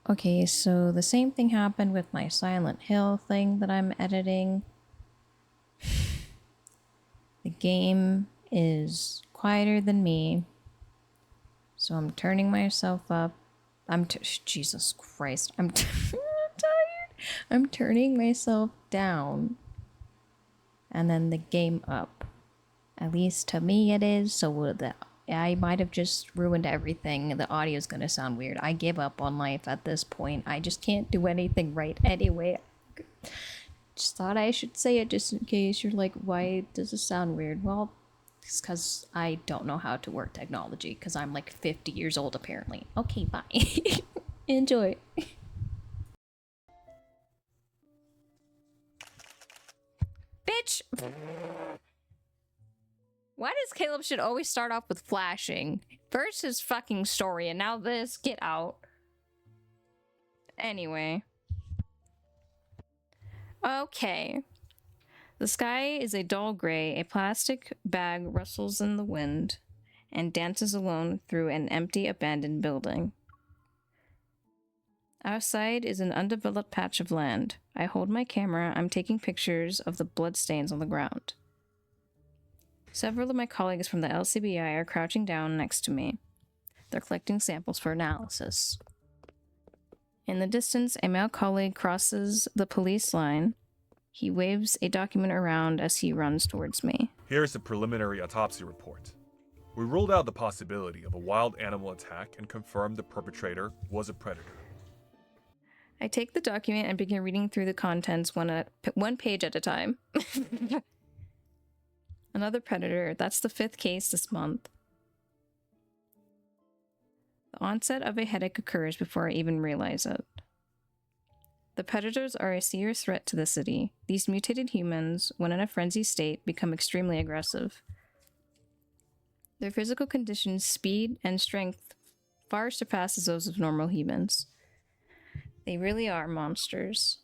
Okay, so the same thing happened with my Silent Hill thing that I'm editing. The game is quieter than me, so I'm turning myself up. Jesus Christ, I'm tired. I'm turning myself down, and then the game up. At least to me it is, so I might have just ruined everything. The audio's gonna sound weird. I give up on life at this point. I just can't do anything right anyway. Just thought I should say it just in case you're like, why does it sound weird? Well, it's because I don't know how to work technology, because I'm like 50 years old apparently. Okay, bye. Enjoy. Bitch! Why does Caleb should always start off with flashing? First his fucking story, and now this. Get out. Anyway. Okay. The sky is a dull gray. A plastic bag rustles in the wind and dances alone through an empty, abandoned building. Outside is an undeveloped patch of land. I hold my camera. I'm taking pictures of the bloodstains on the ground. Several of my colleagues from the LCBI are crouching down next to me. They're collecting samples for analysis. In the distance, a male colleague crosses the police line. He waves a document around as he runs towards me. Here's the preliminary autopsy report. We ruled out the possibility of a wild animal attack and confirmed the perpetrator was a predator. I take the document and begin reading through the contents one page at a time. Another predator. That's the 5th case this month. The onset of a headache occurs before I even realize it. The predators are a serious threat to the city. These mutated humans, when in a frenzied state, become extremely aggressive. Their physical conditions, speed, and strength far surpasses those of normal humans. They really are monsters.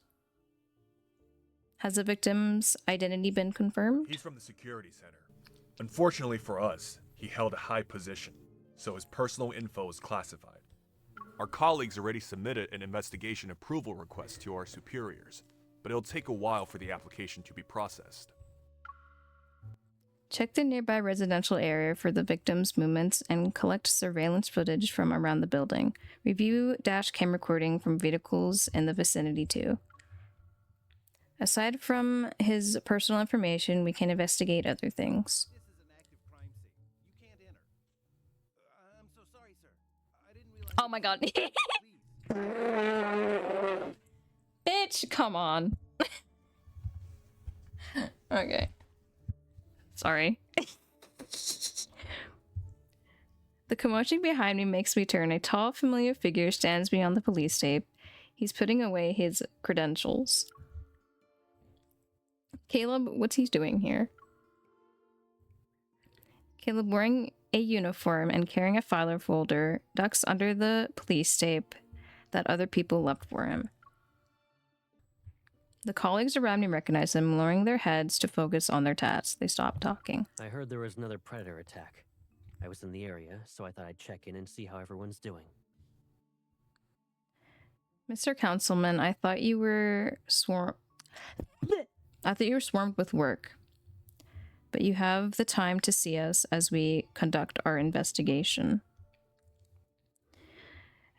Has the victim's identity been confirmed? He's from the security center. Unfortunately for us, he held a high position, so his personal info is classified. Our colleagues already submitted an investigation approval request to our superiors, but it'll take a while for the application to be processed. Check the nearby residential area for the victim's movements and collect surveillance footage from around the building. Review dash cam recording from vehicles in the vicinity too. Aside from his personal information, we can investigate other things. This is an active crime scene. You can't enter. I'm so sorry, sir. I didn't realize. Oh my god. Bitch, come on. Okay. Sorry. The commotion behind me makes me turn. A tall, familiar figure stands beyond the police tape. He's putting away his credentials. Caleb, what's he doing here? Caleb, wearing a uniform and carrying a filer folder, ducks under the police tape that other people left for him. The colleagues around me recognize him, lowering their heads to focus on their tasks. They stop talking. I heard there was another predator attack. I was in the area, so I thought I'd check in and see how everyone's doing. Mr. Councilman, I thought you were swarmed with work. But you have the time to see us as we conduct our investigation.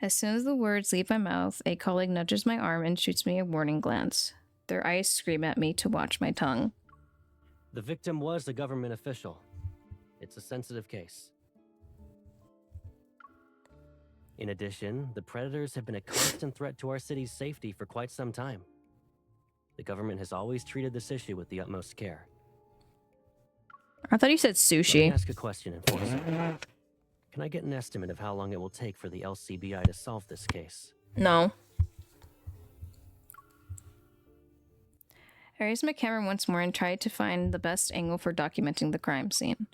As soon as the words leave my mouth, a colleague nudges my arm and shoots me a warning glance. Their eyes scream at me to watch my tongue. The victim was a government official. It's a sensitive case. In addition, the predators have been a constant threat to our city's safety for quite some time. The government has always treated this issue with the utmost care. I thought you said Let sushi. me ask a question, Enforcer. Can I get an estimate of how long it will take for the LCBI to solve this case? No. I raised my camera once more and tried to find the best angle for documenting the crime scene.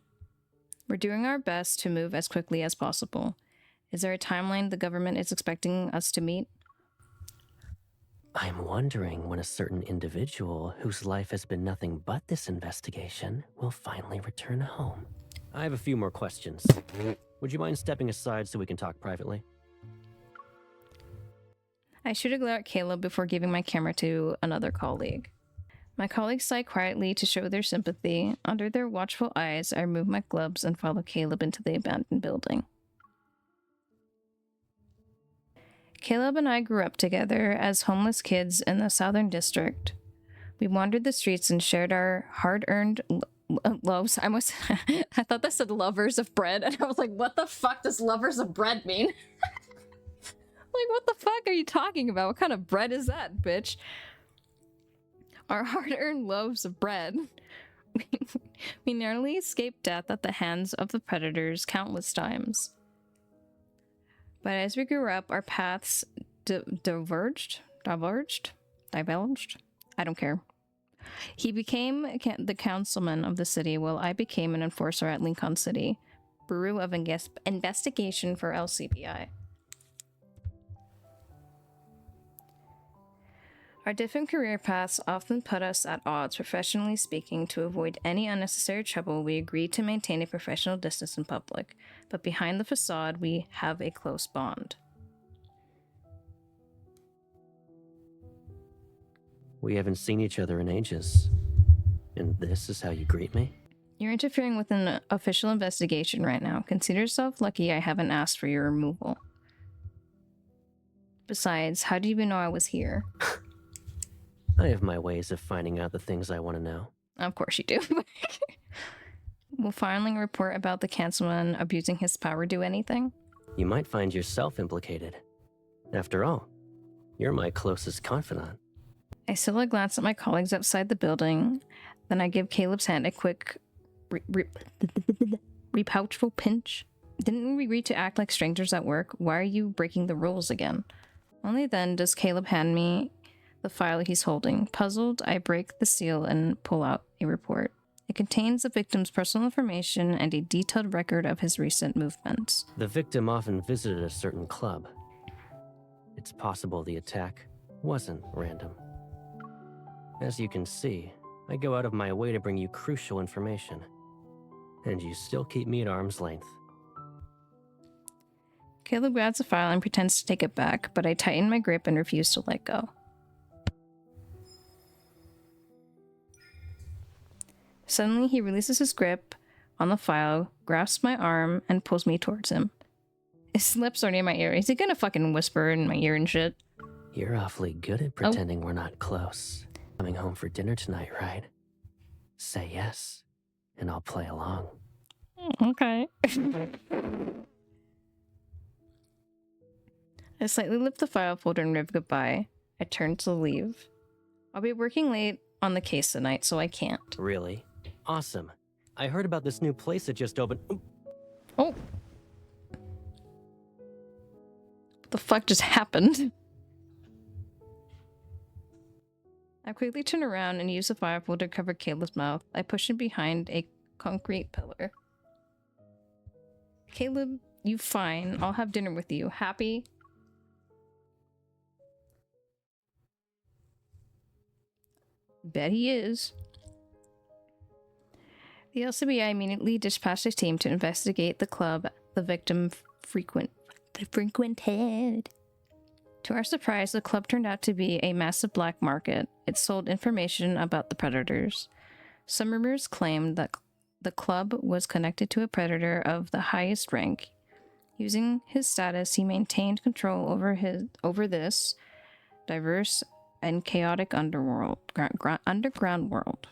We're doing our best to move as quickly as possible. Is there a timeline the government is expecting us to meet? I'm wondering when a certain individual whose life has been nothing but this investigation will finally return home. I have a few more questions. Would you mind stepping aside so we can talk privately? I shoot a glare at Caleb before giving my camera to another colleague. My colleagues sigh quietly to show their sympathy. Under their watchful eyes, I remove my gloves and follow Caleb into the abandoned building. Caleb and I grew up together as homeless kids in the Southern District. We wandered the streets and shared our hard-earned loaves. I thought that said lovers of bread, and I was like, what the fuck does lovers of bread mean? Like, what the fuck are you talking about? What kind of bread is that, bitch? Our hard-earned loaves of bread. We narrowly escaped death at the hands of the predators countless times. But as we grew up, our paths diverged. I don't care. He became the councilman of the city, while I became an enforcer at Lincoln City, Bureau of Investigation for LCPI. Our different career paths often put us at odds, professionally speaking. To avoid any unnecessary trouble, we agreed to maintain a professional distance in public, but behind the facade, we have a close bond. We haven't seen each other in ages. And this is how you greet me? You're interfering with an official investigation right now. Consider yourself lucky I haven't asked for your removal. Besides, how do you even know I was here? I have my ways of finding out the things I want to know. Of course you do. Will filing a report about the councilman abusing his power do anything? You might find yourself implicated. After all, you're my closest confidant. I still glance at my colleagues outside the building. Then I give Caleb's hand a quick repouchful pinch. Didn't we agree to act like strangers at work? Why are you breaking the rules again? Only then does Caleb hand me the file he's holding. Puzzled, I break the seal and pull out a report. It contains the victim's personal information and a detailed record of his recent movements. The victim often visited a certain club. It's possible the attack wasn't random. As you can see, I go out of my way to bring you crucial information. And you still keep me at arm's length. Caleb grabs the file and pretends to take it back, but I tighten my grip and refuse to let go. Suddenly, he releases his grip on the file, grasps my arm, and pulls me towards him. His lips are near my ear. Is he gonna fucking whisper in my ear and shit? You're awfully good at pretending we're not close. Coming home for dinner tonight, right? Say yes, and I'll play along. Okay. I slightly lift the file folder and wave goodbye. I turn to leave. I'll be working late on the case tonight, so I can't. Really? Awesome. I heard about this new place that just opened. Oh! What the fuck just happened? I quickly turn around and use the file folder to cover Caleb's mouth. I push him behind a concrete pillar. Caleb, you fine. I'll have dinner with you. Happy? Bet he is. The LCBI immediately dispatched a team to investigate the club the victim frequented. To our surprise, the club turned out to be a massive black market. It sold information about the predators. Some rumors claimed that the club was connected to a predator of the highest rank. Using his status, he maintained control over this diverse and chaotic underground world.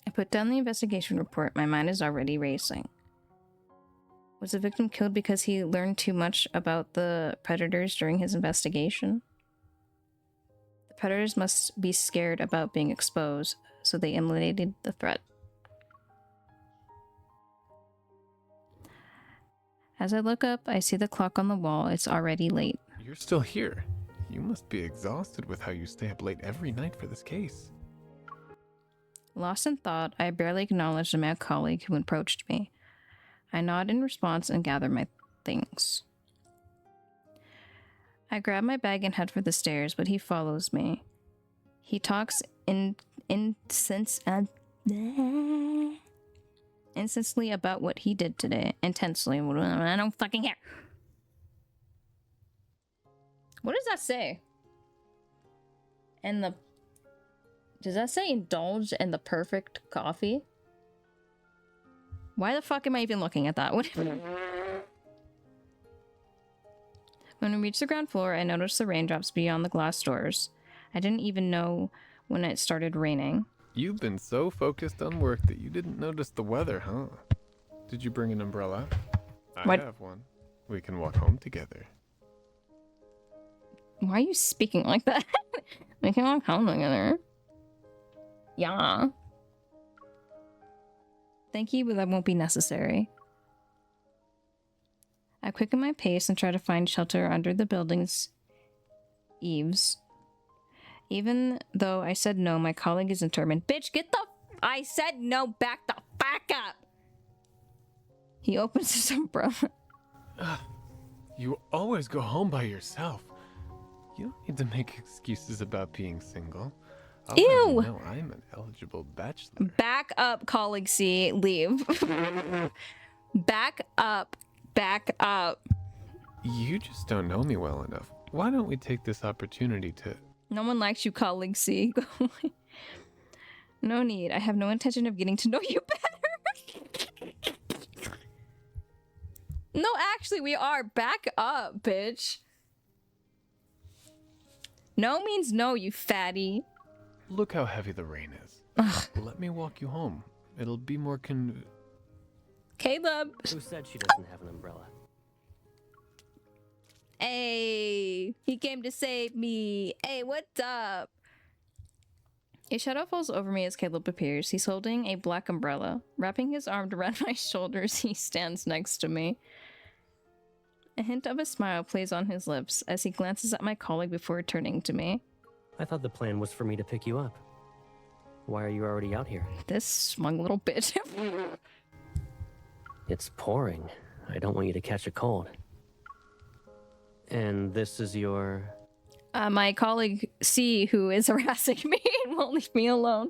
I put down the investigation report. My mind is already racing. Was the victim killed because he learned too much about the predators during his investigation? The predators must be scared about being exposed, so they eliminated the threat. As I look up, I see the clock on the wall. It's already late. You're still here. You must be exhausted with how you stay up late every night for this case. Lost in thought, I barely acknowledged the male colleague who approached me. I nod in response and gather my things. I grab my bag and head for the stairs, but he follows me. He talks intensely about what he did today. Intensely. I don't fucking care. What does that say? And the... Does that say indulge in the perfect coffee? Why the fuck am I even looking at that? What? When we reached the ground floor, I noticed the raindrops beyond the glass doors. I didn't even know when it started raining. You've been so focused on work that you didn't notice the weather, huh? Did you bring an umbrella? I What? have one. We can walk home together. Why are you speaking like that? We can walk home together. Yeah. Thank you, but that won't be necessary. I quicken my pace and try to find shelter under the building's eaves. Even though I said no, my colleague is determined. Bitch, get the... I said no, back the fuck up! He opens his umbrella. You always go home by yourself. You don't need to make excuses about being single. I'll Ew! No, I'm an eligible bachelor. Back up, colleague C. Leave. Back up. Back up. You just don't know me well enough. Why don't we take this opportunity to... No one likes you, colleague C. Go away. No need. I have no intention of getting to know you better. No, actually, we are. Back up, bitch. No means no, you fatty. Look how heavy the rain is. Ugh. Let me walk you home. It'll be more Caleb. Who said she doesn't have an umbrella? Hey, he came to save me. Hey, what's up? A shadow falls over me as Caleb appears. He's holding a black umbrella. Wrapping his arm around my shoulders, he stands next to me. A hint of a smile plays on his lips as he glances at my colleague before turning to me. I thought the plan was for me to pick you up. Why are you already out here? This smug little bitch. It's pouring. I don't want you to catch a cold. And this is your... My colleague C, who is harassing me and won't leave me alone.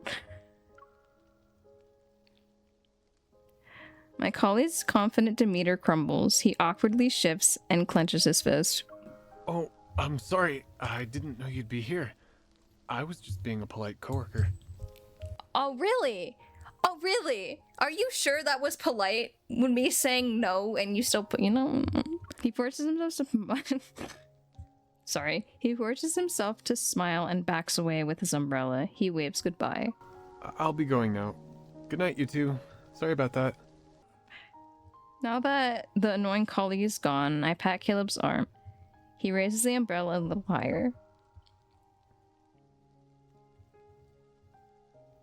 My colleague's confident demeanor crumbles. He awkwardly shifts and clenches his fist. Oh, I'm sorry. I didn't know you'd be here. I was just being a polite coworker. Oh, really? Oh, really? Are you sure that was polite? When me saying no and you still put, you know... He forces himself to... Sorry. He forces himself to smile and backs away with his umbrella. He waves goodbye. I'll be going now. Good night, you two. Sorry about that. Now that the annoying colleague is gone, I pat Caleb's arm. He raises the umbrella a little higher.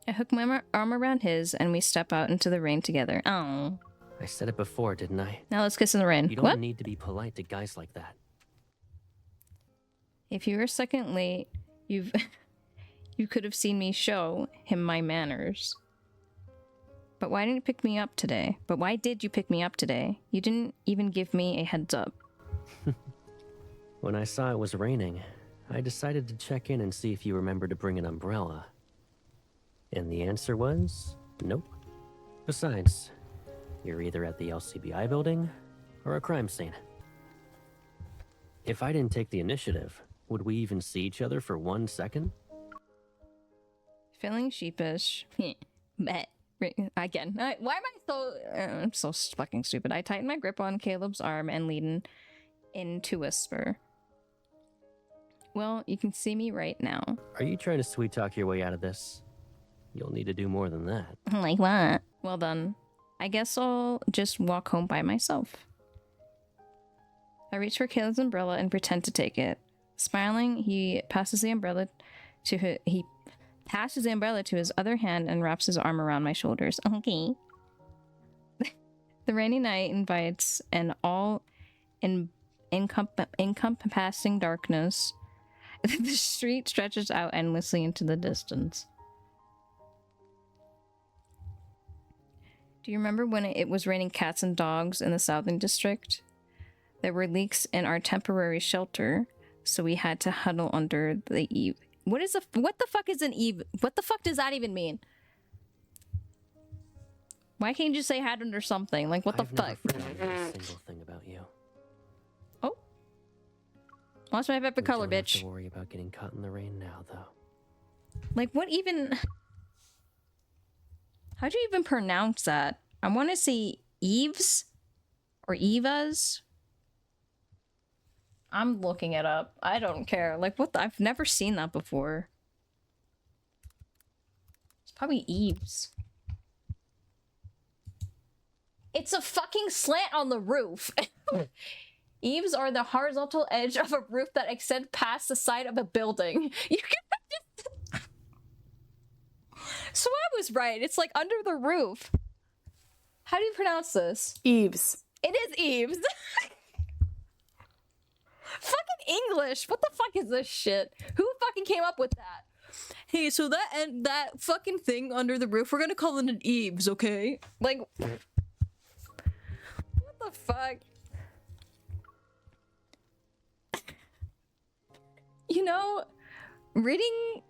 I hook my arm around his, and we step out into the rain together. Oh. I said it before, didn't I? Now let's kiss in the rain. You don't What? need to be polite to guys like that. If you were a second late, you could have seen me show him my manners. But why didn't you pick me up today? But why did you pick me up today? You didn't even give me a heads up. When I saw it was raining, I decided to check in and see if you remembered to bring an umbrella. And the answer was nope. Besides, you're either at the LCBI building or a crime scene. If I didn't take the initiative, would we even see each other for 1 second? Feeling sheepish. Bet. Again. Why am I so... I'm so fucking stupid. I tighten my grip on Caleb's arm and lean in to whisper. Well, you can see me right now. Are you trying to sweet talk your way out of this? You'll need to do more than that. Like what? Well done. I guess I'll just walk home by myself. I reach for Caleb's umbrella and pretend to take it. Smiling, he passes the umbrella to his other hand and wraps his arm around my shoulders. Okay. The rainy night invites an encompassing darkness. The street stretches out endlessly into the distance. Do you remember when it was raining cats and dogs in the Southern District? There were leaks in our temporary shelter, so we had to huddle under the eave. What the fuck is an eave? What the fuck does that even mean? Why can't you just say hide under something? Like, what the fuck? I've never forgotten a single thing about you. Oh. What's my favorite We color, don't have bitch? to worry about getting caught in the rain now, though. Like, what even... How'd you even pronounce that? I want to say Eves? Or Evas? I'm looking it up. I don't care. Like, what the... I've never seen that before. It's probably Eves. It's a fucking slant on the roof. Eaves are the horizontal edge of a roof that extend past the side of a building. You can... So I was right. It's like under the roof. How do you pronounce this? Eaves. It is Eaves. Fucking English. What the fuck is this shit? Who fucking came up with that? Hey, so that fucking thing under the roof, we're gonna call it an Eaves, okay? Like, what the fuck? You know, reading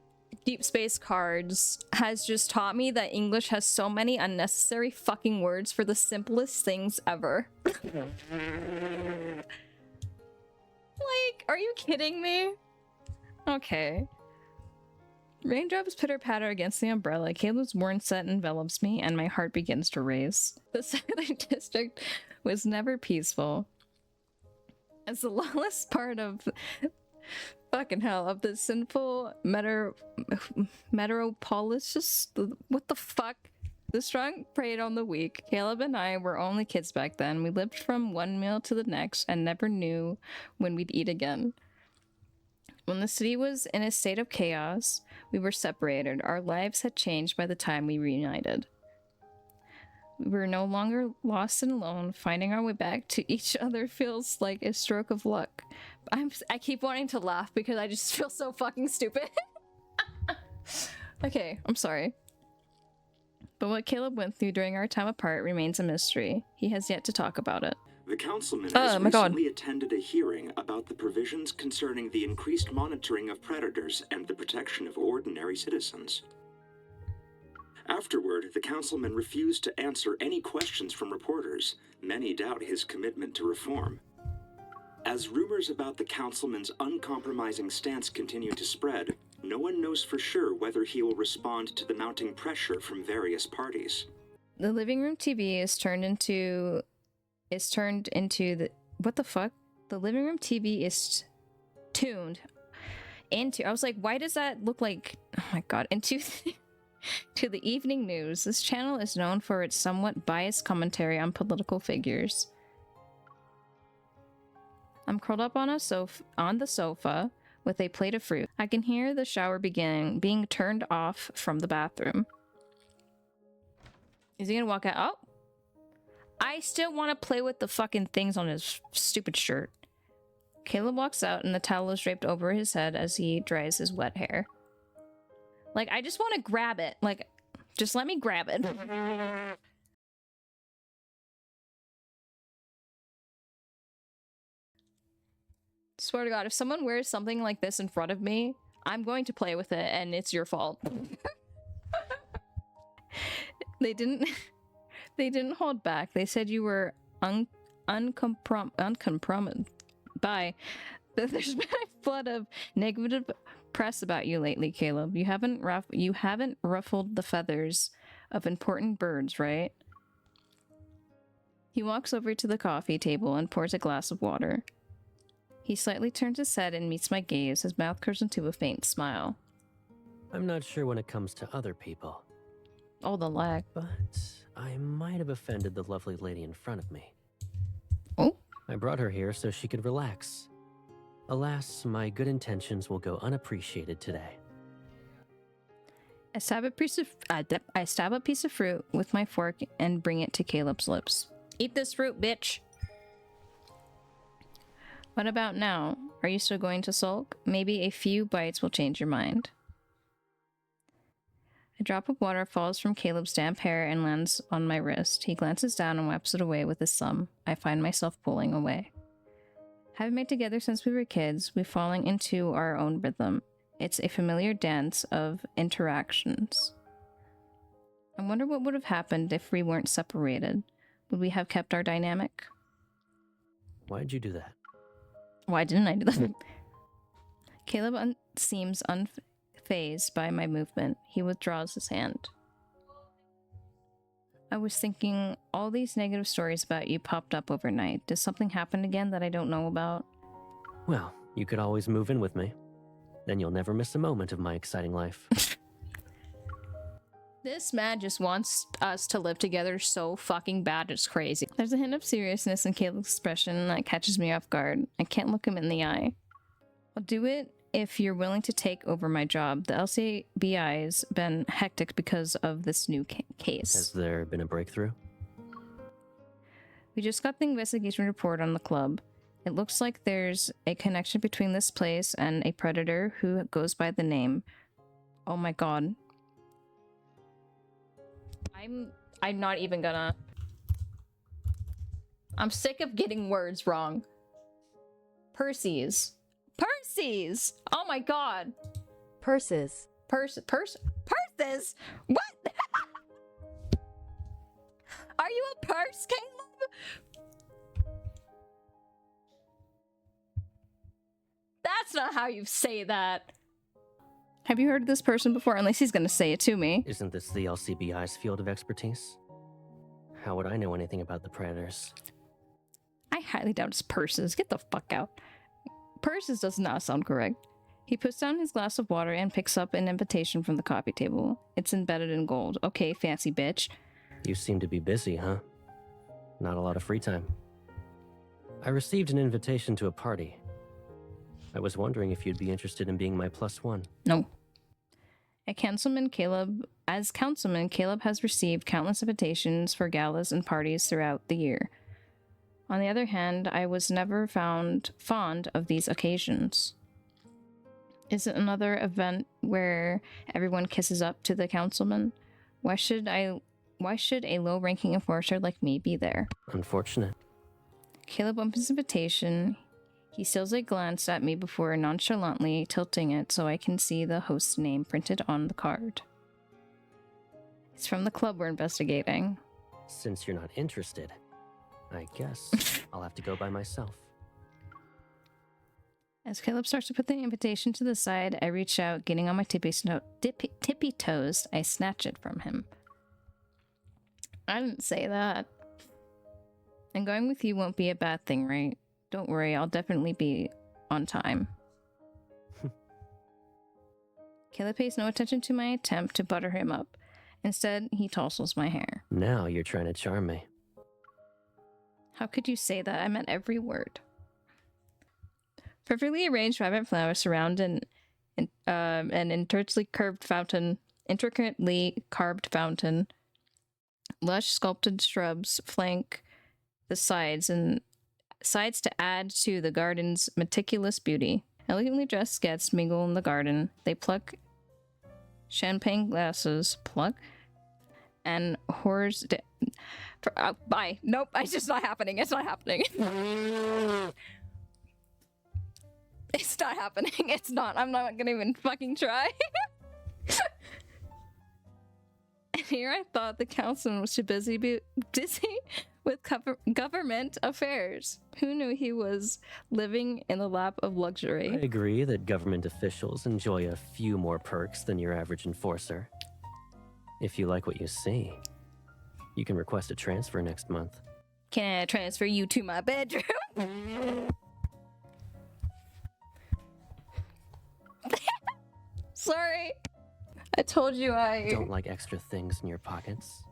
Deep Space cards has just taught me that English has so many unnecessary fucking words for the simplest things ever. Like, are you kidding me? Okay. Raindrops pitter-patter against the umbrella. Caleb's worn set envelops me, and my heart begins to race. The Southern District was never peaceful. As the lawless part of... fucking hell, of the sinful metropolis. What the fuck? The strong preyed on the weak. Caleb and I were only kids back then. We lived from one meal to the next and never knew when we'd eat again. When the city was in a state of chaos, we were separated. Our lives had changed by the time we reunited. We were no longer lost and alone. Finding our way back to each other feels like a stroke of luck. I keep wanting to laugh because I just feel so fucking stupid. Okay, I'm sorry. But what Caleb went through during our time apart remains a mystery. He has yet to talk about it. The councilman Oh has my God. recently attended a hearing about the provisions concerning the increased monitoring of predators and the protection of ordinary citizens. Afterward, the councilman refused to answer any questions from reporters. Many doubt his commitment to reform. As rumors about the councilman's uncompromising stance continue to spread, no one knows for sure whether he will respond to the mounting pressure from various parties. The living room TV is turned into the... What the fuck? The living room TV is tuned into... I was like, why does that look like... Oh my god. Into... to the evening news. This channel is known for its somewhat biased commentary on political figures. I'm curled up on the sofa with a plate of fruit. I can hear the shower being turned off from the bathroom. Is he gonna walk out? Oh! I still want to play with the fucking things on his stupid shirt. Caleb walks out and the towel is draped over his head as he dries his wet hair. Like, I just want to grab it. Like, just let me grab it. Swear to God, if someone wears something like this in front of me, I'm going to play with it, and it's your fault. They didn't hold back. They said you were uncompromised by. There's been a flood of negative press about you lately, Caleb. You haven't ruffled the feathers of important birds, right? He walks over to the coffee table and pours a glass of water. He slightly turns his head and meets my gaze. His mouth curves into a faint smile. I'm not sure when it comes to other people, Oh, the lag. but I might have offended the lovely lady in front of me. Oh? I brought her here so she could relax. Alas, my good intentions will go unappreciated today. I stab a piece of fruit with my fork and bring it to Caleb's lips. Eat this fruit, bitch! What about now? Are you still going to sulk? Maybe a few bites will change your mind. A drop of water falls from Caleb's damp hair and lands on my wrist. He glances down and wipes it away with his thumb. I find myself pulling away. Having been together since we were kids, we've fallen into our own rhythm. It's a familiar dance of interactions. I wonder what would have happened if we weren't separated. Would we have kept our dynamic? Why'd you do that? Why didn't I do that? Caleb seems unfazed by my movement. He withdraws his hand. I was thinking all these negative stories about you popped up overnight. Did something happen again that I don't know about? Well, you could always move in with me. Then you'll never miss a moment of my exciting life. This man just wants us to live together so fucking bad, it's crazy. There's a hint of seriousness in Caleb's expression that catches me off guard. I can't look him in the eye. I'll do it if you're willing to take over my job. The LCBI's been hectic because of this new case. Has there been a breakthrough? We just got the investigation report on the club. It looks like there's a connection between this place and a predator who goes by the name. Oh my god. I'm not even gonna. I'm sick of getting words wrong. Percy's. Oh my god. Purses. Purses? What? Are you a purse, Caleb? That's not how you say that. Have you heard of this person before? Unless he's gonna say it to me. Isn't this the LCBI's field of expertise? How would I know anything about the predators? I highly doubt it's Purses. Get the fuck out. Purses does not sound correct. He puts down his glass of water and picks up an invitation from the coffee table. It's embedded in gold. Okay, fancy bitch. You seem to be busy, huh? Not a lot of free time. I received an invitation to a party. I was wondering if you'd be interested in being my +1. No. As councilman, Caleb has received countless invitations for galas and parties throughout the year. On the other hand, I was never found fond of these occasions. Is it another event where everyone kisses up to the councilman? Why should a low-ranking enforcer like me be there? Unfortunate. Caleb opens his invitation. He steals a glance at me before nonchalantly tilting it so I can see the host's name printed on the card. It's from the club we're investigating. Since you're not interested, I guess I'll have to go by myself. As Caleb starts to put the invitation to the side, I reach out, getting on my tippy toes. I snatch it from him. I didn't say that. And going with you won't be a bad thing, right? Don't worry, I'll definitely be on time. Caleb pays no attention to my attempt to butter him up. Instead, he tousles my hair. Now you're trying to charm me. How could you say that? I meant every word. Perfectly arranged rabbit flowers surround an intricately carved fountain. Lush sculpted shrubs flank the sides to add to the garden's meticulous beauty. Elegantly dressed guests mingle in the garden. They pluck champagne glasses, and whores. Bye. Nope, it's just not happening. It's not happening. It's not happening. It's not. I'm not gonna even fucking try. And here I thought the councilman was too busy with government affairs. Who knew he was living in the lap of luxury? I agree that government officials enjoy a few more perks than your average enforcer. If you like what you see, you can request a transfer next month. Can I transfer you to my bedroom? Sorry. I told you I... Don't like extra things in your pockets.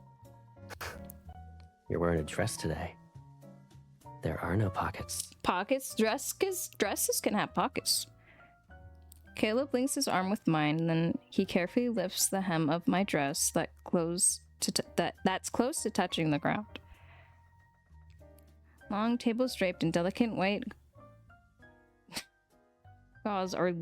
You're wearing a dress today. There are no pockets. Pockets? Dresses can have pockets. Caleb links his arm with mine, and then he carefully lifts the hem of my dress that's close to touching the ground. Long tables draped in delicate white gauze are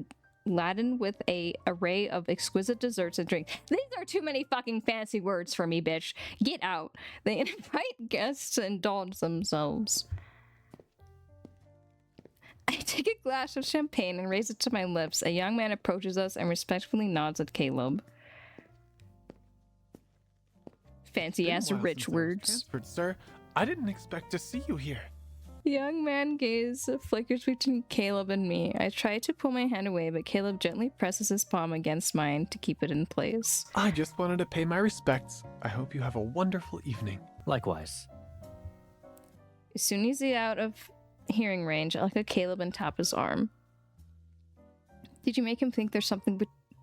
laden with an array of exquisite desserts and drinks. These are too many fucking fancy words for me, bitch. Get out. They invite guests to indulge themselves. I take a glass of champagne and raise it to my lips. A young man approaches us and respectfully nods at Caleb. Fancy ass rich words. Sir, I didn't expect to see you here. The young man gaze flickers between Caleb and me. I try to pull my hand away, but Caleb gently presses his palm against mine to keep it in place. I just wanted to pay my respects. I hope you have a wonderful evening. Likewise. As soon as he's out of hearing range, I look at Caleb and tap his arm. Did you make him think there's something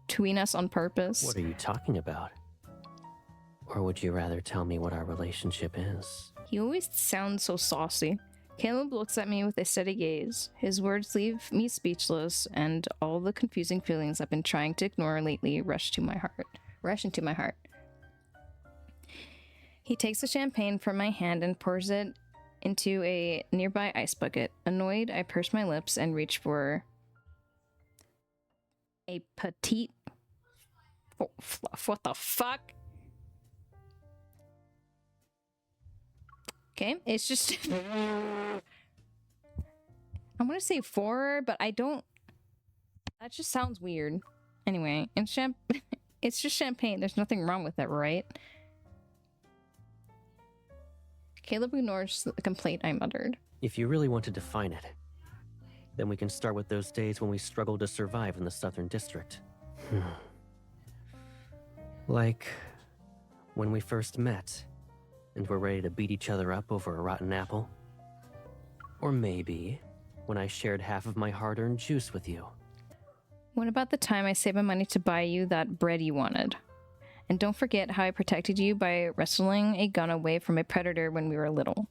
between us on purpose? What are you talking about? Or would you rather tell me what our relationship is? He always sounds so saucy. Caleb looks at me with a steady gaze. His words leave me speechless, and all the confusing feelings I've been trying to ignore lately rush into my heart. He takes the champagne from my hand and pours it into a nearby ice bucket. Annoyed, I purse my lips and reach for a petite fluff. What the fuck? Okay, it's just... I want to say 4, but I don't... That just sounds weird. Anyway, it's just champagne. There's nothing wrong with it, right? Caleb ignores the complaint I muttered. If you really want to define it, then we can start with those days when we struggled to survive in the Southern District. Like when we first met and were ready to beat each other up over a rotten apple. Or maybe when I shared half of my hard-earned juice with you. What about the time I saved my money to buy you that bread you wanted? And don't forget how I protected you by wrestling a gun away from a predator when we were little.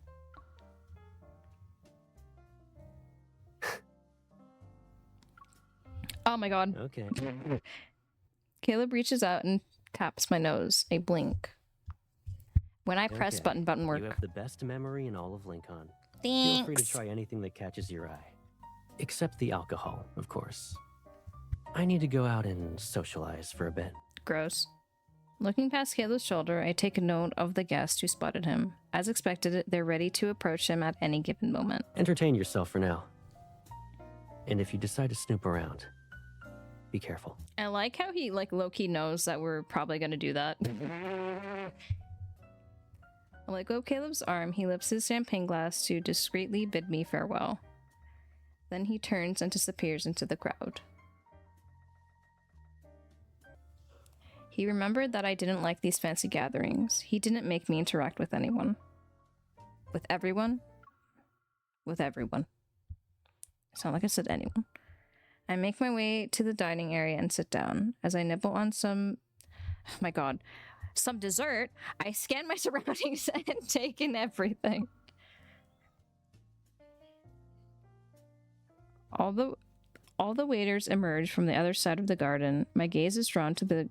Oh my god. Okay. Caleb reaches out and taps my nose. A blink. When I press Okay. button work. You have the best memory in all of Lincoln. Thanks. Feel free to try anything that catches your eye. Except the alcohol, of course. I need to go out and socialize for a bit. Gross. Looking past Caleb's shoulder, I take a note of the guest who spotted him. As expected, they're ready to approach him at any given moment. Entertain yourself for now. And if you decide to snoop around, be careful. I like how he, low-key knows that we're probably gonna do that. I let go of Caleb's arm. He lifts his champagne glass to discreetly bid me farewell. Then he turns and disappears into the crowd. He remembered that I didn't like these fancy gatherings. He didn't make me interact with anyone. With everyone? With everyone. It's not like I said anyone. I make my way to the dining area and sit down. As I nibble on some... Oh my god. Some dessert, I scan my surroundings and take in everything. All the waiters emerge from the other side of the garden. My gaze is drawn to the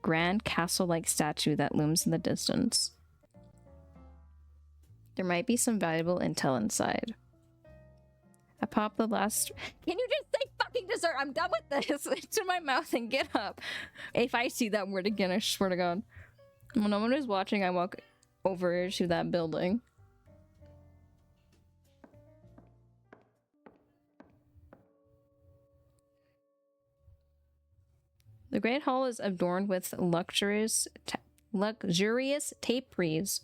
grand castle-like statue that looms in the distance. There might be some valuable intel inside. I pop the last... Can you just say fucking dessert? I'm done with this. To my mouth and get up. If I see that word again, I swear to God. When no one is watching, I walk over to that building. The Great Hall is adorned with luxurious taperies.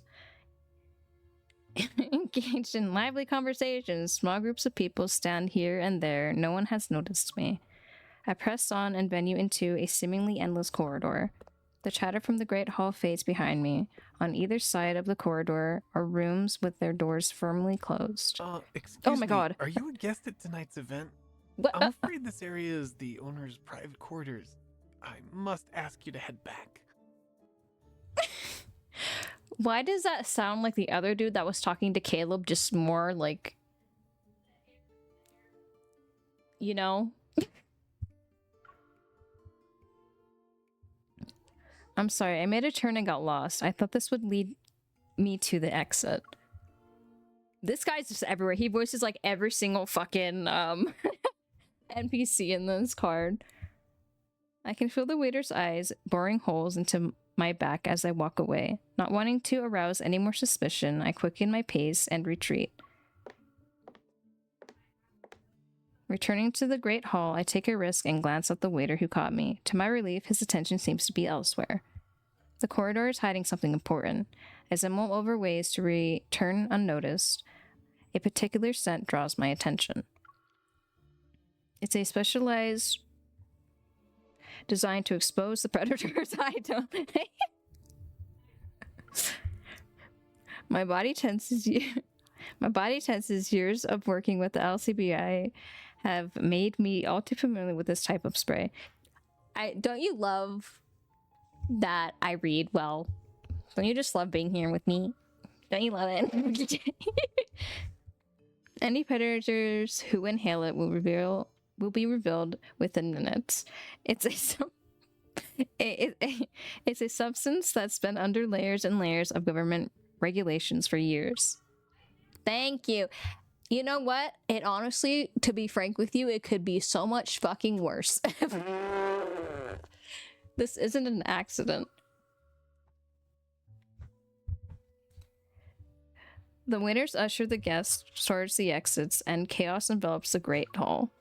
Engaged in lively conversations, small groups of people stand here and there. No one has noticed me. I press on and venue into a seemingly endless corridor. The chatter from the Great Hall fades behind me. On either side of the corridor are rooms with their doors firmly closed. Excuse Oh my me, god. Are you a guest at tonight's event? What? I'm afraid this area is the owner's private quarters. I must ask you to head back. Why does that sound like the other dude that was talking to Caleb, just more like... You know? I'm sorry, I made a turn and got lost. I thought this would lead me to the exit. This guy's just everywhere. He voices like every single fucking NPC in this card. I can feel the waiter's eyes boring holes into my back as I walk away. Not wanting to arouse any more suspicion, I quicken my pace and retreat. Returning to the Great Hall, I take a risk and glance at the waiter who caught me. To my relief, his attention seems to be elsewhere. The corridor is hiding something important. As I mull over ways to return unnoticed, A particular scent draws my attention. It's a specialized designed to expose the predators. I don't. My body tenses. My body tenses. Years of working with the LCBI have made me all too familiar with this type of spray. Don't you love that I read well? Don't you just love being here with me? Don't you love it? Any predators who inhale it will be revealed within minutes. It's a substance that's been under layers and layers of government regulations for years. Thank you. You know what? It honestly, to be frank with you, it could be so much fucking worse. This isn't an accident. The waiters usher the guests towards the exits, and chaos envelops the great hall.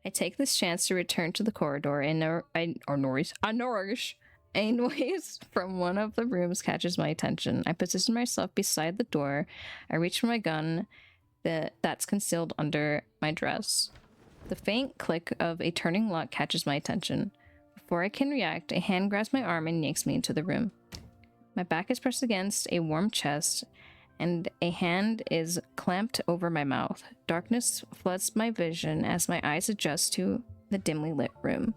I take this chance to return to the corridor, and a noise from one of the rooms catches my attention. I position myself beside the door. I reach for my gun that's concealed under my dress. The faint click of a turning lock catches my attention. Before I can react, a hand grabs my arm and yanks me into the room. My back is pressed against a warm chest, and a hand is clamped over my mouth. Darkness floods my vision as my eyes adjust to the dimly lit room.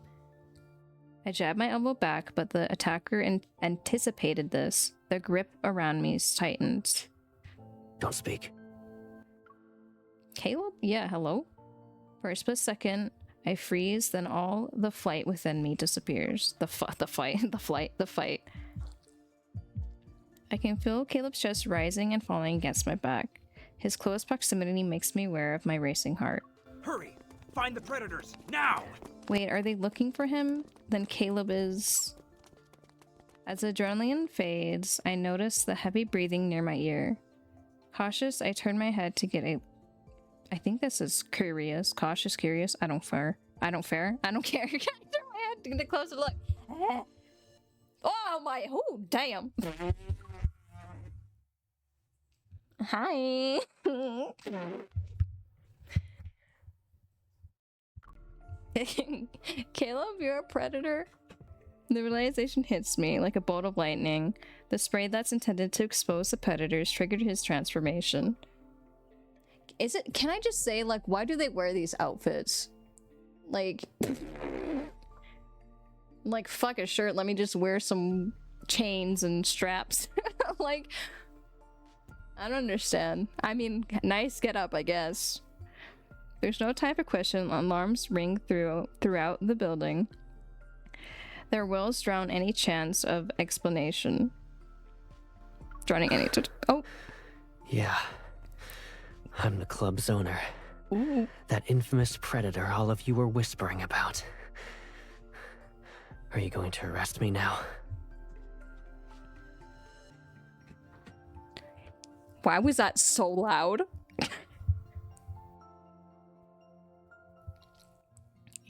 I jab my elbow back, but the attacker anticipated this. The grip around me tightens. Don't speak. Caleb? Yeah, hello? For a split second, I freeze, then all the flight within me disappears. The fight. I can feel Caleb's chest rising and falling against my back. His close proximity makes me aware of my racing heart. Hurry! Find the predators, now! Wait, are they looking for him? Then Caleb is... As adrenaline fades, I notice the heavy breathing near my ear. Cautious, I turn my head to get a... I think this is curious. Cautious, curious. I don't care. I don't care. I turn my head to get a closer look. Oh my... Oh, damn. Hi. Caleb, you're a predator. The realization hits me like a bolt of lightning. The spray that's intended to expose the predators triggered his transformation. Can I just say, like, why do they wear these outfits? Like, fuck a shirt, let me just wear some chains and straps. Like, I don't understand. I mean, nice get up, I guess. There's no time for question. Alarms ring throughout the building. Their wills drown any chance of explanation. Oh. Yeah. I'm the club's owner. Ooh. That infamous predator all of you were whispering about. Are you going to arrest me now? Why was that so loud?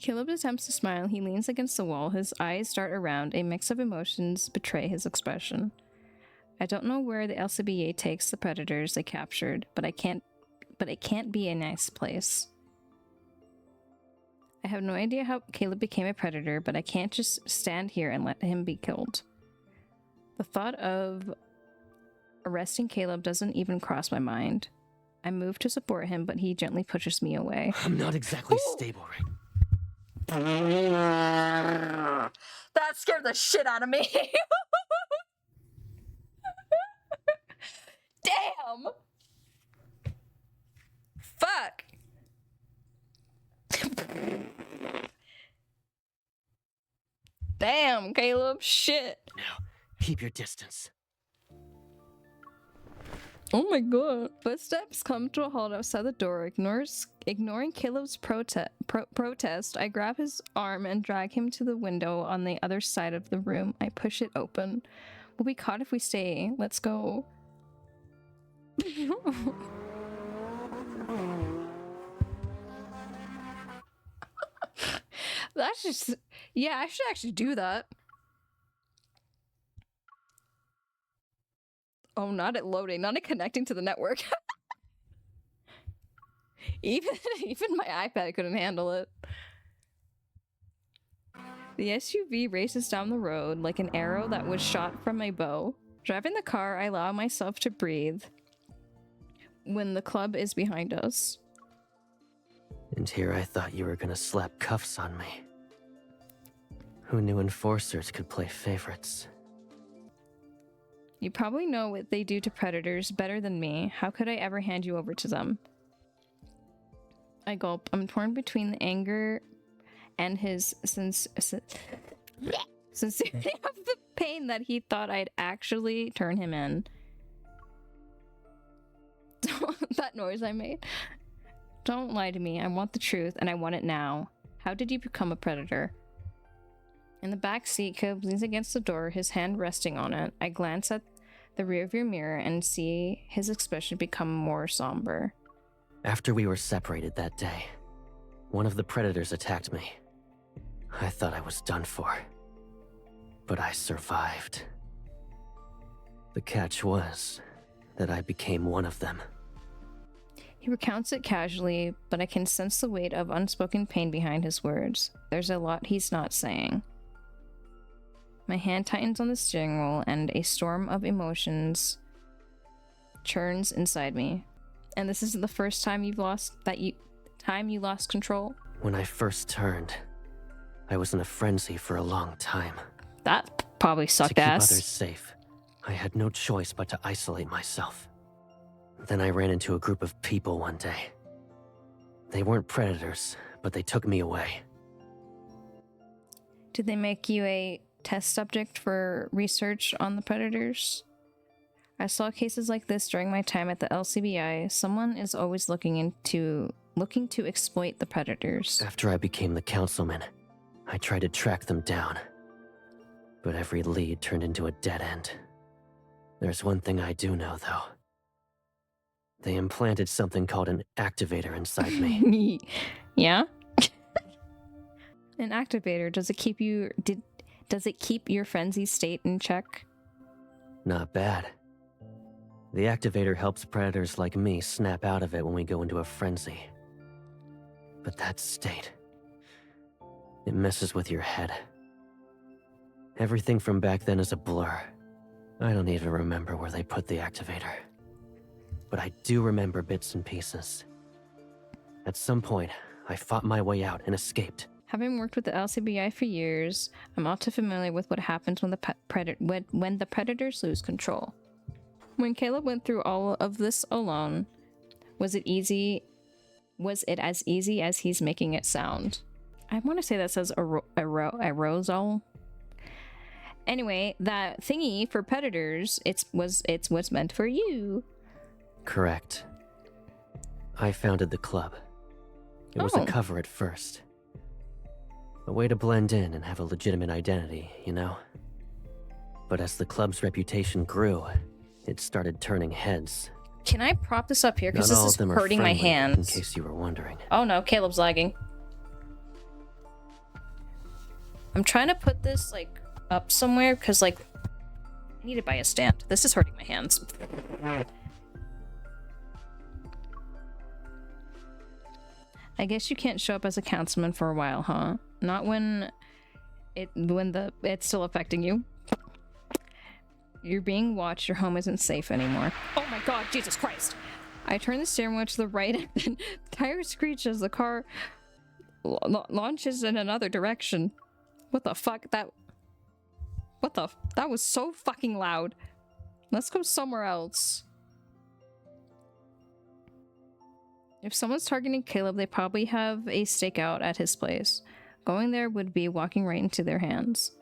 Caleb attempts to smile. He leans against the wall. His eyes dart around. A mix of emotions betray his expression. I don't know where the LCBA takes the predators they captured, but it can't be a nice place. I have no idea how Caleb became a predator, but I can't just stand here and let him be killed. The thought of arresting Caleb doesn't even cross my mind. I move to support him, but he gently pushes me away. I'm not exactly stable right. That scared the shit out of me. Damn. Fuck. Damn, Caleb. Shit. Now, keep your distance. Oh my god. Footsteps come to a halt outside the door. Ignoring Caleb's protest, I grab his arm and drag him to the window on the other side of the room. I push it open. We'll be caught if we stay. Let's go. That's just... Yeah, I should actually do that. Oh, not at loading, not at connecting to the network. even my iPad couldn't handle it. The SUV races down the road like an arrow that was shot from my bow. Driving the car, I allow myself to breathe when the club is behind us. And here I thought you were gonna slap cuffs on me. Who knew enforcers could play favorites? You probably know what they do to predators better than me. How could I ever hand you over to them? I gulp. I'm torn between the anger and his sincerity of the pain that he thought I'd actually turn him in. That noise I made. Don't lie to me. I want the truth, and I want it now. How did you become a predator? In the back seat, Caleb leans against the door, his hand resting on it. I glance at the rearview mirror and see his expression become more somber. After we were separated that day, one of the predators attacked me. I thought I was done for. But I survived. The catch was that I became one of them. He recounts it casually, but I can sense the weight of unspoken pain behind his words. There's a lot he's not saying. My hand tightens on the steering wheel, and a storm of emotions churns inside me. And this is the first time you lost control? When I first turned, I was in a frenzy for a long time. That probably sucked to keep ass. others safe, I had no choice but to isolate myself. Then I ran into a group of people one day. They weren't predators, but they took me away. Did they make you a test subject for research on the predators? I saw cases like this during my time at the LCBI. Someone is always looking to exploit the predators. After I became the councilman, I tried to track them down. But every lead turned into a dead end. There's one thing I do know, though. They implanted something called an activator inside me. Yeah? An activator, does it keep your frenzy state in check? Not bad. The activator helps predators like me snap out of it when we go into a frenzy. But that state, it messes with your head. Everything from back then is a blur. I don't even remember where they put the activator. But I do remember bits and pieces. At some point, I fought my way out and escaped. Having worked with the LCBI for years, I'm all too familiar with what happens when the predators lose control. When Caleb went through all of this alone, was it as easy as he's making it sound? I want to say that says aerosol. Anyway, that thingy for predators, it's what's meant for you. Correct. I founded the club. It was a cover at first. A way to blend in and have a legitimate identity, you know? But as the club's reputation grew, it started turning heads. Can I prop this up here? Because Not this all is of them are hurting my friendly, hands. in case you were wondering. Oh no, Caleb's lagging. I'm trying to put this, like, up somewhere, because, like, I need to buy a stand. This is hurting my hands. I guess you can't show up as a councilman for a while, huh? Not when it's still affecting you. You're being watched, your home isn't safe anymore. Oh my god, Jesus Christ! I turn the steering wheel to the right and then tire screech as the car launches in another direction. What the fuck? That was so fucking loud. Let's go somewhere else. If someone's targeting Caleb, they probably have a stakeout at his place. Going there would be walking right into their hands.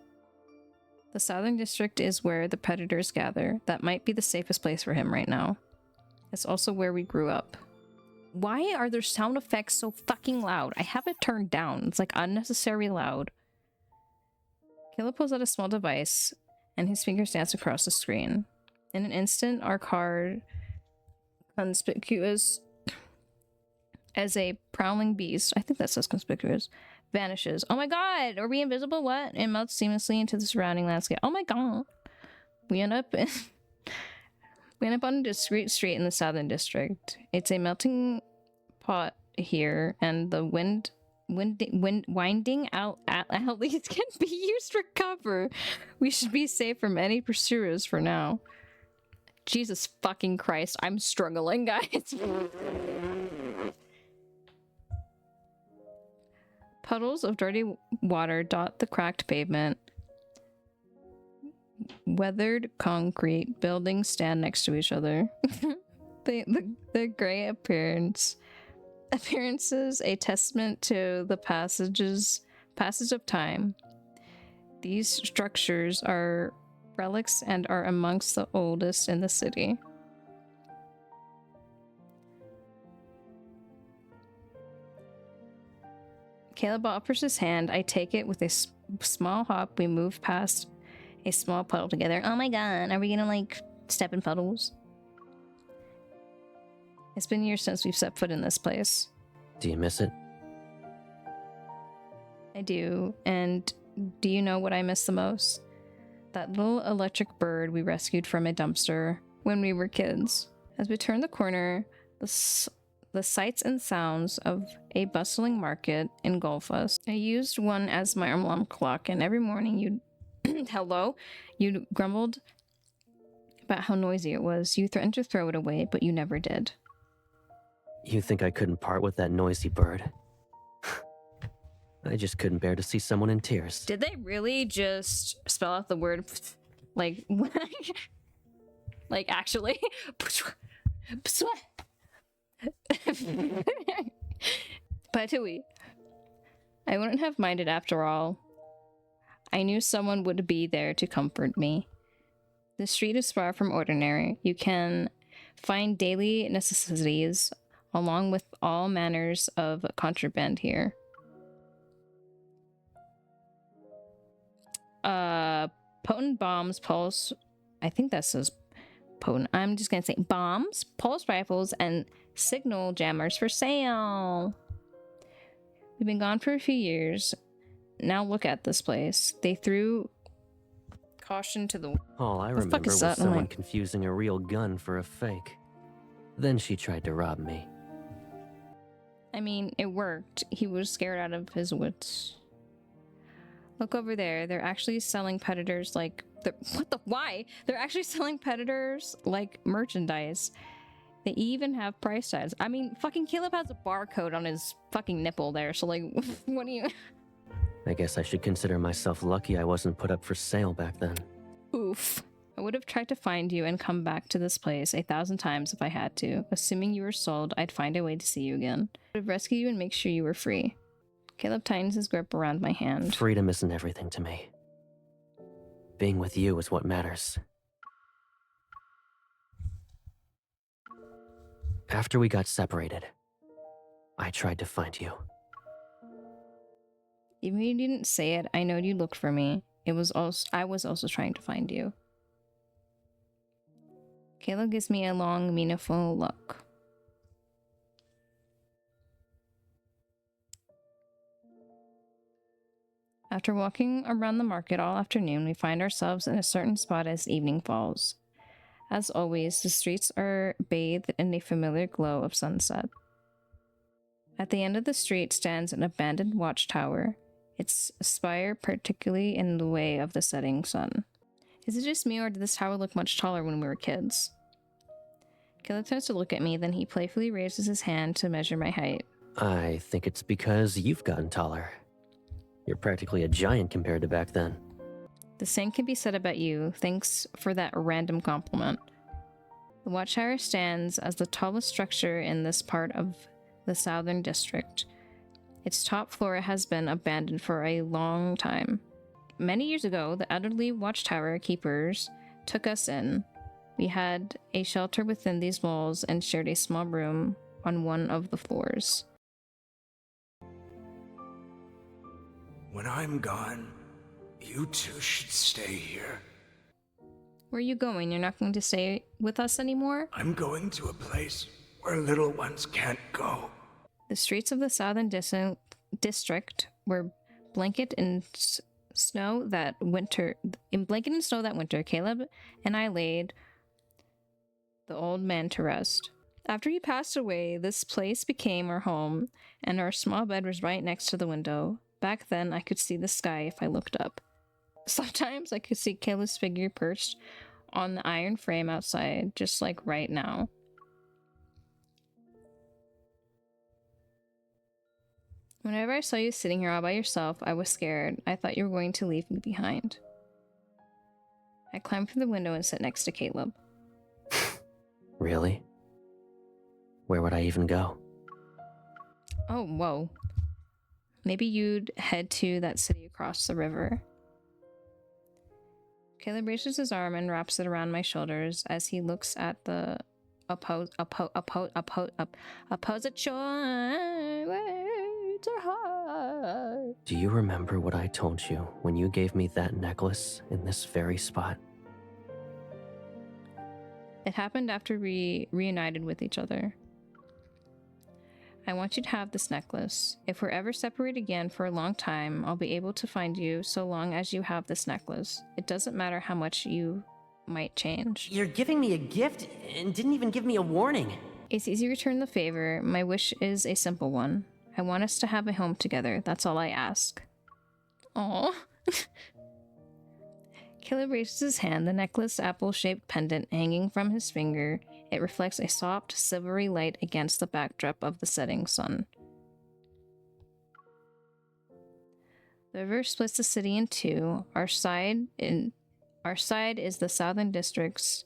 The Southern District is where the predators gather. That might be the safest place for him right now. It's also where we grew up. Why are their sound effects so fucking loud? I have it turned down. It's like unnecessary loud. Caleb pulls out a small device, and his fingers dance across the screen. In an instant, our card, conspicuous as a prowling beast, I think that says conspicuous, vanishes. Oh my god! Are we invisible? What? It melts seamlessly into the surrounding landscape. Oh my god! We end up in We end up on a discreet street in the Southern District. It's a melting pot here, and the winding alleys can be used for cover. We should be safe from any pursuers for now. Jesus fucking Christ, I'm struggling, guys. Puddles of dirty water dot the cracked pavement. Weathered concrete buildings stand next to each other. The gray appearances a testament to the passage of time. These structures are relics and are amongst the oldest in the city. Caleb offers his hand. I take it with a small hop. We move past a small puddle together. Oh my god, are we gonna like step in puddles? It's been years since we've set foot in this place. Do you miss it? I do. And do you know what I miss the most? That little electric bird we rescued from a dumpster when we were kids. As we turn the corner, the sights and sounds of a bustling market engulf us. I used one as my alarm clock, and every morning you'd you grumbled about how noisy it was. You threatened to throw it away, but you never did. You think I couldn't part with that noisy bird? I just couldn't bear to see someone in tears. Did they really just spell out the word like like actually? Patui. I wouldn't have minded after all. I knew someone would be there to comfort me. The street is far from ordinary. You can find daily necessities along with all manners of contraband here. Potent bombs, pulse... I think that says potent. I'm just gonna say bombs, pulse rifles, and signal jammers for sale. We've been gone for a few years. Now look at this place. They threw caution to the... All I The fuck remember is was that? Oh someone my- confusing a real gun for a fake. Then she tried to rob me. I mean, it worked. He was scared out of his wits. Look over there. They're actually selling predators like... Why? They're actually selling predators like merchandise. They even have price tags. I mean, fucking Caleb has a barcode on his fucking nipple there, so like, what do you... I guess I should consider myself lucky I wasn't put up for sale back then. Oof. I would have tried to find you and come back to this place 1,000 times if I had to. Assuming you were sold, I'd find a way to see you again. I would rescue you and make sure you were free. Caleb tightens his grip around my hand. Freedom isn't everything to me. Being with you is what matters. After we got separated, I tried to find you. Even if you didn't say it, I know you looked for me. I was also trying to find you. Caleb gives me a long, meaningful look. After walking around the market all afternoon, we find ourselves in a certain spot as evening falls. As always, the streets are bathed in a familiar glow of sunset. At the end of the street stands an abandoned watchtower, its spire particularly in the way of the setting sun. Is it just me, or did this tower look much taller when we were kids? Caleb turns to look at me, then he playfully raises his hand to measure my height. I think it's because you've gotten taller. You're practically a giant compared to back then. The same can be said about you. Thanks for that random compliment. The watchtower stands as the tallest structure in this part of the Southern District. Its top floor has been abandoned for a long time. Many years ago, the elderly watchtower keepers took us in. We had a shelter within these walls and shared a small room on one of the floors. When I'm gone, you two should stay here. Where are you going? You're not going to stay with us anymore? I'm going to a place where little ones can't go. The streets of the Southern District were blanketed in snow that winter. Caleb and I laid the old man to rest. After he passed away, this place became our home, and our small bed was right next to the window. Back then, I could see the sky if I looked up. Sometimes I could see Caleb's figure perched on the iron frame outside, just like right now. Whenever I saw you sitting here all by yourself, I was scared. I thought you were going to leave me behind. I climbed through the window and sat next to Caleb. Really? Where would I even go? Oh, whoa. Maybe you'd head to that city across the river. Caleb raises his arm and wraps it around my shoulders as he looks at the opposite shore. Words are hard. Do you remember what I told you when you gave me that necklace in this very spot? It happened after we reunited with each other. I want you to have this necklace. If we're ever separated again for a long time, I'll be able to find you so long as you have this necklace. It doesn't matter how much you might change. You're giving me a gift and didn't even give me a warning. It's easy to return the favor. My wish is a simple one. I want us to have a home together. That's all I ask. Aww. Caleb raises his hand, the necklace apple-shaped pendant hanging from his finger. It reflects a soft, silvery light against the backdrop of the setting sun. The river splits the city in two. Our side is the southern districts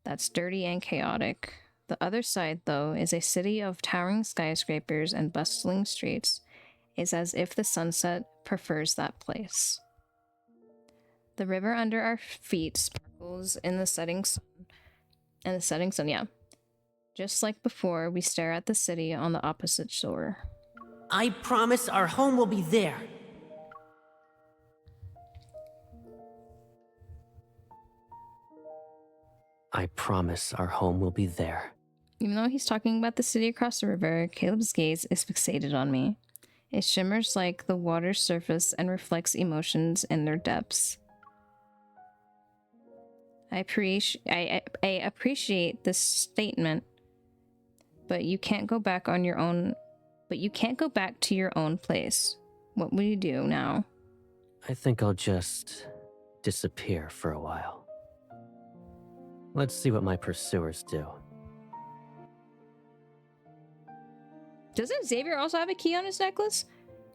that's dirty and chaotic. The other side, though, is a city of towering skyscrapers and bustling streets. It's as if the sunset prefers that place. The river under our feet sparkles in the setting sun. Yeah. Just like before, we stare at the city on the opposite shore. I promise our home will be there. I promise our home will be there. Even though he's talking about the city across the river, Caleb's gaze is fixated on me. It shimmers like the water's surface and reflects emotions in their depths. I appreciate this statement, but you can't go back to your own place. What will you do now? I think I'll just disappear for a while. Let's see what my pursuers do. Doesn't Xavier also have a key on his necklace?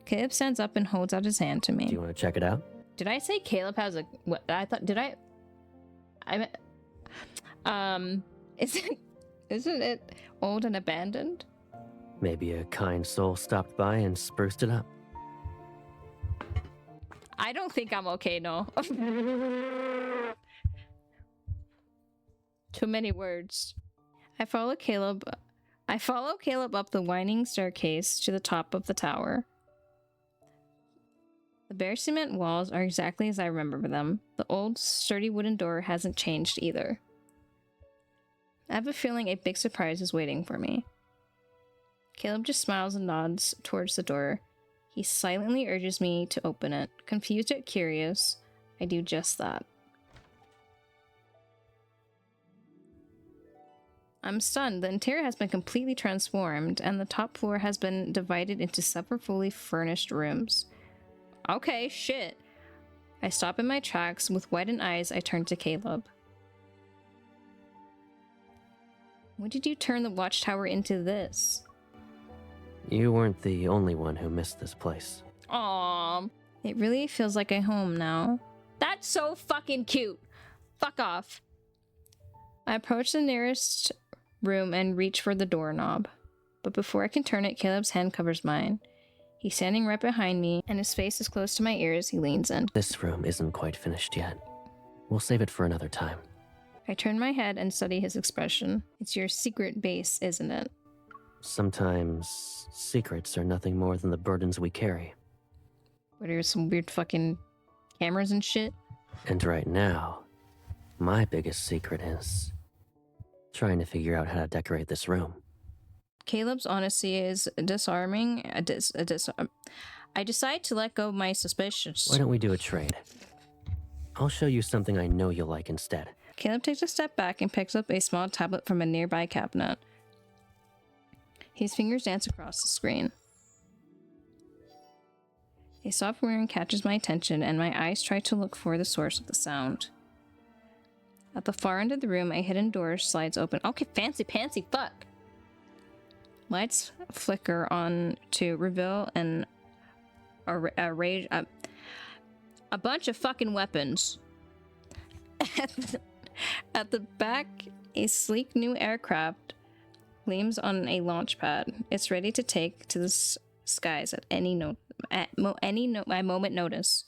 Caleb stands up and holds out his hand to me. Do you want to check it out? Did I say Caleb has a... What? I thought... Did I... Isn't it old and abandoned? Maybe a kind soul stopped by and spruced it up. I don't think I'm okay, no. Too many words. I follow Caleb up the winding staircase to the top of the tower. The bare cement walls are exactly as I remember them. The old, sturdy wooden door hasn't changed either. I have a feeling a big surprise is waiting for me. Caleb just smiles and nods towards the door. He silently urges me to open it. Confused yet curious, I do just that. I'm stunned. The interior has been completely transformed, and the top floor has been divided into several fully furnished rooms. Okay, shit. I stop in my tracks. With widened eyes, I turn to Caleb. When did you turn the watchtower into this? You weren't the only one who missed this place. Aww. It really feels like a home now. That's so fucking cute. Fuck off. I approach the nearest room and reach for the doorknob. But before I can turn it, Caleb's hand covers mine. He's standing right behind me, and his face is close to my ears. He leans in. This room isn't quite finished yet. We'll save it for another time. I turn my head and study his expression. It's your secret base, isn't it? Sometimes secrets are nothing more than the burdens we carry. What are some weird fucking cameras and shit? And right now, my biggest secret is trying to figure out how to decorate this room. Caleb's honesty is disarming. I decide to let go of my suspicions. Why don't we do a trade? I'll show you something I know you'll like instead. Caleb takes a step back and picks up a small tablet from a nearby cabinet. His fingers dance across the screen. A soft whirring catches my attention, and my eyes try to look for the source of the sound. At the far end of the room, a hidden door slides open. Okay, fancy pantsy, fuck! Lights flicker on to reveal a bunch of fucking weapons. At the back, a sleek new aircraft gleams on a launch pad. It's ready to take to the skies at any moment notice.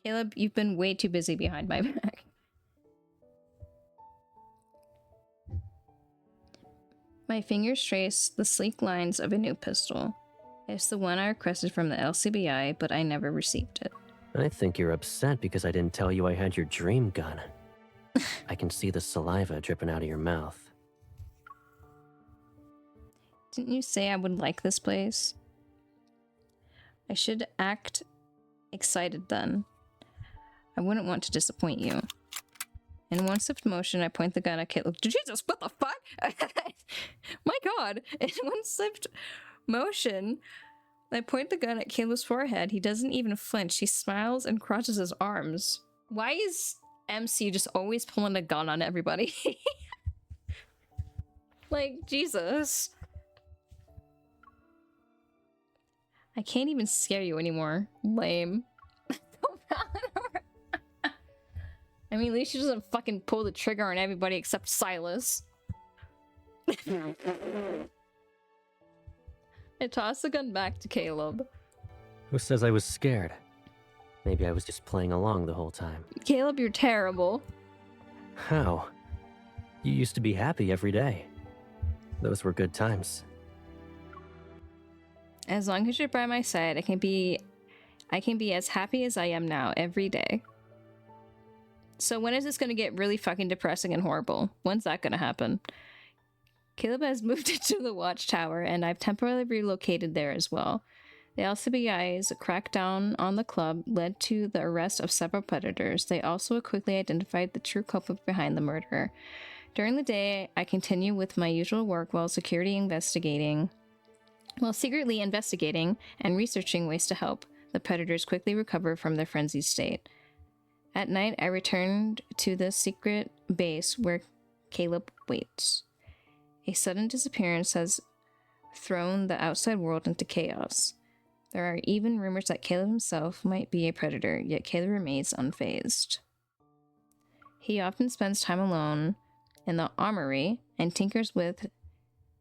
Caleb, you've been way too busy behind my back. My fingers trace the sleek lines of a new pistol. It's the one I requested from the LCBI, but I never received it. I think you're upset because I didn't tell you I had your dream gun. I can see the saliva dripping out of your mouth. Didn't you say I would like this place? I should act excited then. I wouldn't want to disappoint you. In one swift motion, I point the gun at Caleb. Jesus, what the fuck? My god. In one swift motion, I point the gun at Caleb's forehead. He doesn't even flinch. He smiles and crosses his arms. Why is MC just always pulling a gun on everybody? Like, Jesus. I can't even scare you anymore. Lame. I mean, at least she doesn't fucking pull the trigger on everybody except Silas. I toss the gun back to Caleb. Who says I was scared? Maybe I was just playing along the whole time. Caleb, you're terrible. How? You used to be happy every day. Those were good times. As long as you're by my side, I can be as happy as I am now every day. So when is this going to get really fucking depressing and horrible? When's that going to happen? Caleb has moved into the watchtower, and I've temporarily relocated there as well. The LCBI's crackdown on the club led to the arrest of several predators. They also quickly identified the true culprit behind the murder. During the day, I continue with my usual work while secretly investigating and researching ways to help the predators quickly recover from their frenzied state. At night, I returned to the secret base where Caleb waits. A sudden disappearance has thrown the outside world into chaos. There are even rumors that Caleb himself might be a predator, yet Caleb remains unfazed. He often spends time alone in the armory and tinkers with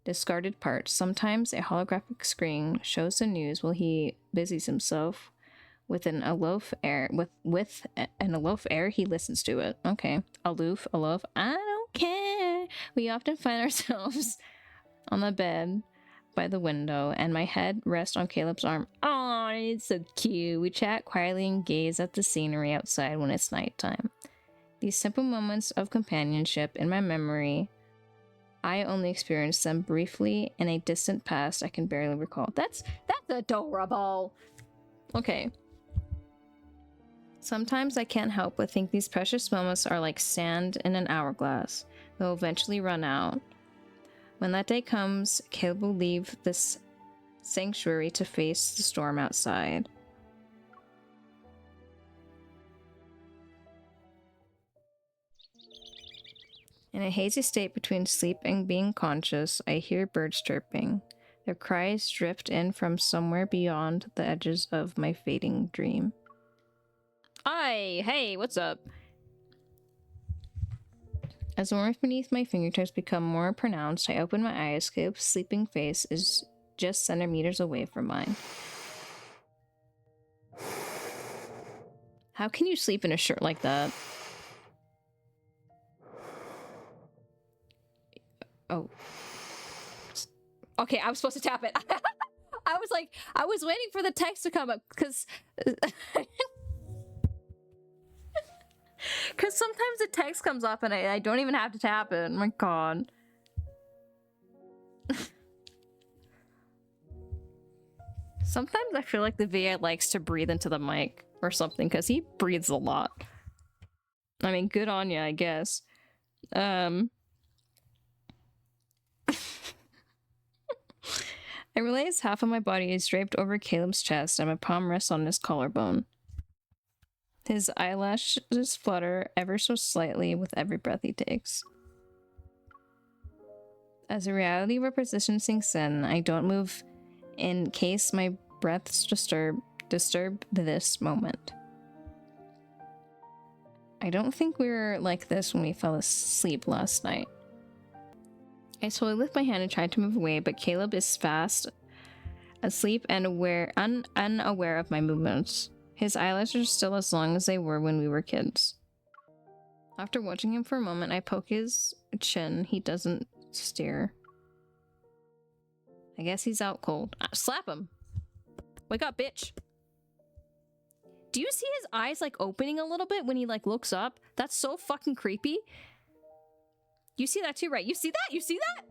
discarded parts. Sometimes a holographic screen shows the news while he busies himself with an aloof air. With an aloof air, he listens to it. Okay, aloof. I don't care. We often find ourselves on the bed by the window, and my head rests on Caleb's arm. Oh, it's so cute. We chat quietly and gaze at the scenery outside when it's nighttime. These simple moments of companionship in my memory, I only experienced them briefly in a distant past I can barely recall. That's adorable. Okay. Sometimes I can't help but think these precious moments are like sand in an hourglass. They'll eventually run out. When that day comes, Caleb will leave this sanctuary to face the storm outside. In a hazy state between sleep and being conscious, I hear birds chirping. Their cries drift in from somewhere beyond the edges of my fading dream. Hi! Hey, what's up? As the warmth beneath my fingertips become more pronounced, I open my eyes. Caleb's sleeping face is just centimeters away from mine. How can you sleep in a shirt like that? Oh. Okay, I was supposed to tap it. I was waiting for the text to come up, because... Because sometimes the text comes up and I don't even have to tap it. Oh my god. Sometimes I feel like the VA likes to breathe into the mic or something, because he breathes a lot. I mean, good on ya, I guess. I realize half of my body is draped over Caleb's chest and my palm rests on his collarbone. His eyelashes flutter ever so slightly with every breath he takes. As the reality of our position sinks in, I don't move in case my breaths disturb this moment. I don't think we were like this when we fell asleep last night. I slowly lift my hand and try to move away, but Caleb is fast asleep and unaware of my movements. His eyelashes are still as long as they were when we were kids. After watching him for a moment, I poke his chin. He doesn't steer. I guess he's out cold. Slap him! Wake up, bitch! Do you see his eyes, like, opening a little bit when he, like, looks up? That's so fucking creepy. You see that too, right? You see that? You see that?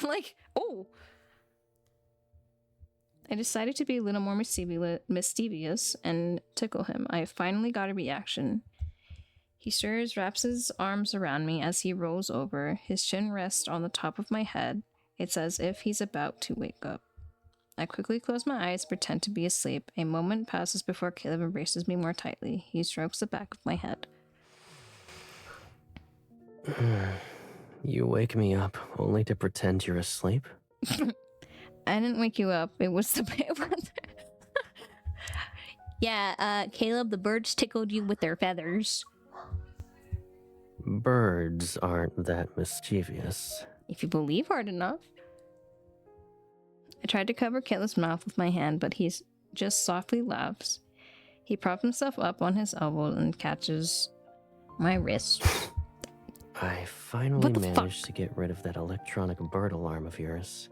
Like, oh. I decided to be a little more mischievous and tickle him. I finally got a reaction. He stirs, wraps his arms around me as he rolls over. His chin rests on the top of my head. It's as if he's about to wake up. I quickly close my eyes, pretend to be asleep. A moment passes before Caleb embraces me more tightly. He strokes the back of my head. You wake me up only to pretend you're asleep? I didn't wake you up. It was the Yeah, Caleb, the birds tickled you with their feathers. Birds aren't that mischievous. If you believe hard enough. I tried to cover Caleb's mouth with my hand, but he just softly laughs. He props himself up on his elbow and catches my wrist. I finally managed to get rid of that electronic bird alarm of yours.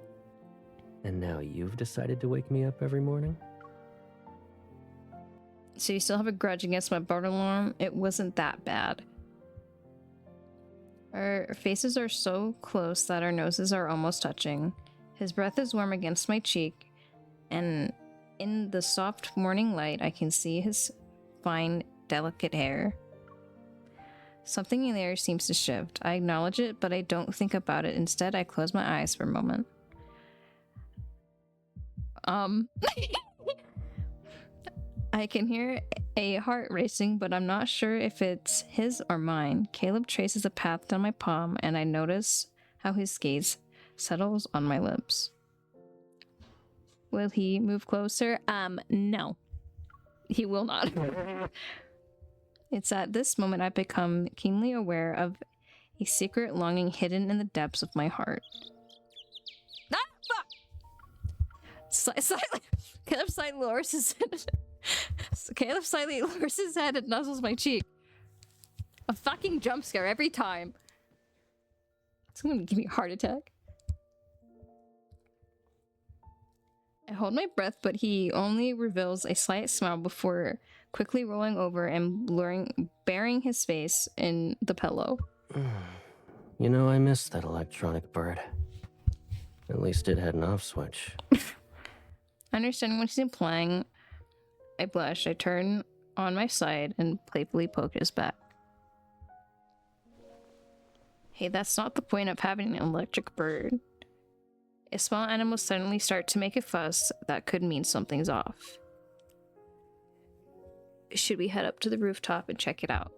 And now you've decided to wake me up every morning? So you still have a grudge against my bird alarm? It wasn't that bad. Our faces are so close that our noses are almost touching. His breath is warm against my cheek, and in the soft morning light, I can see his fine, delicate hair. Something in the air seems to shift. I acknowledge it, but I don't think about it. Instead, I close my eyes for a moment. I can hear a heart racing, but I'm not sure if it's his or mine. Caleb traces a path down my palm, and I notice how his gaze settles on my lips. Will he move closer? No. He will not. It's at this moment I become keenly aware of a secret longing hidden in the depths of my heart. Ah, fuck! Caleb slightly lowers his head and nuzzles my cheek. A fucking jump scare every time. It's gonna give me a heart attack. I hold my breath, but he only reveals a slight smile before quickly rolling over and burying his face in the pillow. You know, I miss that electronic bird. At least it had an off switch. Understanding what he's implying, I blush. I turn on my side and playfully poke his back. Hey, that's not the point of having an electric bird. If small animals suddenly start to make a fuss, that could mean something's off. Should we head up to the rooftop and check it out?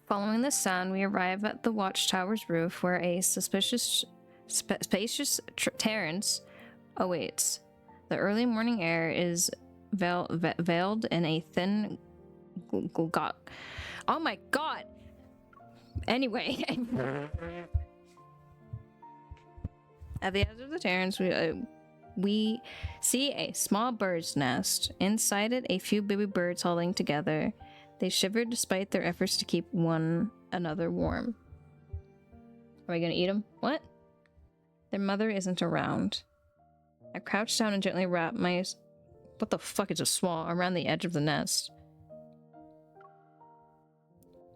Following the sound, we arrive at the watchtower's roof where a spacious terrace awaits. The early morning air is veiled in a thin oh my god! Anyway. At the edge of the terrace, we see a small bird's nest. Inside it, a few baby birds huddling together. They shiver despite their efforts to keep one another warm. Are we gonna eat them? What? Their mother isn't around. I crouch down and gently wrap my... What the fuck is a swall around the edge of the nest?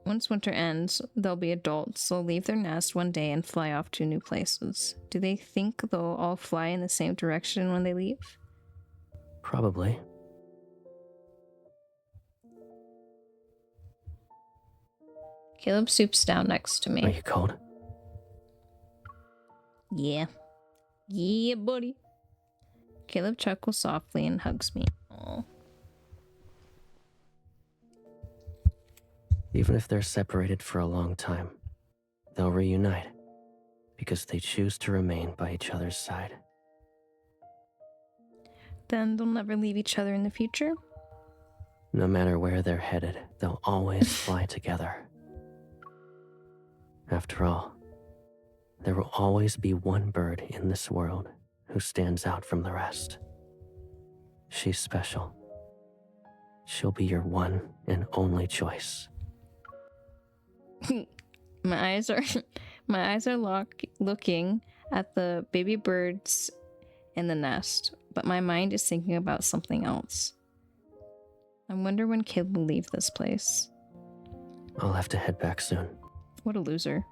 Once winter ends, they'll be adults. They'll leave their nest one day and fly off to new places. Do they think they'll all fly in the same direction when they leave? Probably. Caleb stoops down next to Are me. you cold? Yeah. Yeah, buddy. Caleb chuckles softly and hugs me. Aww. Even if they're separated for a long time, they'll reunite because they choose to remain by each other's side. Then they'll never leave each other in the future? No matter where they're headed, they'll always fly together. After all, there will always be one bird in this world who stands out from the rest. She's special. She'll be your one and only choice. My eyes are looking at the baby birds in the nest, but my mind is thinking about something else. I wonder when Caleb will leave this place. I'll have to head back soon. What a loser.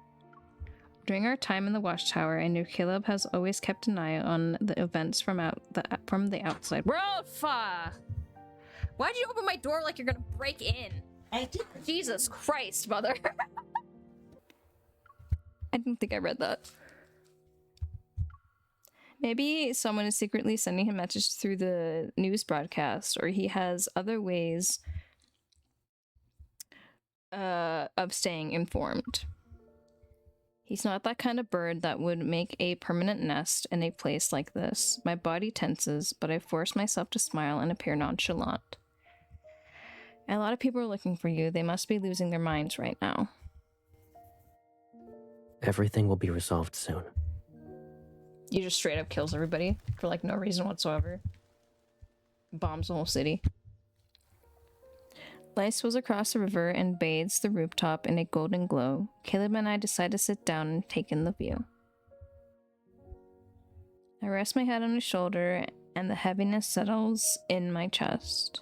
During our time in the watchtower, I knew Caleb has always kept an eye on the events from the outside. Rolfa! Why'd you open my door like you're gonna break in? I did. Jesus Christ, mother. I didn't think I read that. Maybe someone is secretly sending him messages through the news broadcast, or he has other ways of staying informed. He's not that kind of bird that would make a permanent nest in a place like this. My body tenses, but I force myself to smile and appear nonchalant. A lot of people are looking for you. They must be losing their minds right now. Everything will be resolved soon. You just straight up kills everybody for like no reason whatsoever. Bombs the whole city. Light swills across the river and bathes the rooftop in a golden glow. Caleb and I decide to sit down and take in the view. I rest my head on his shoulder and the heaviness settles in my chest.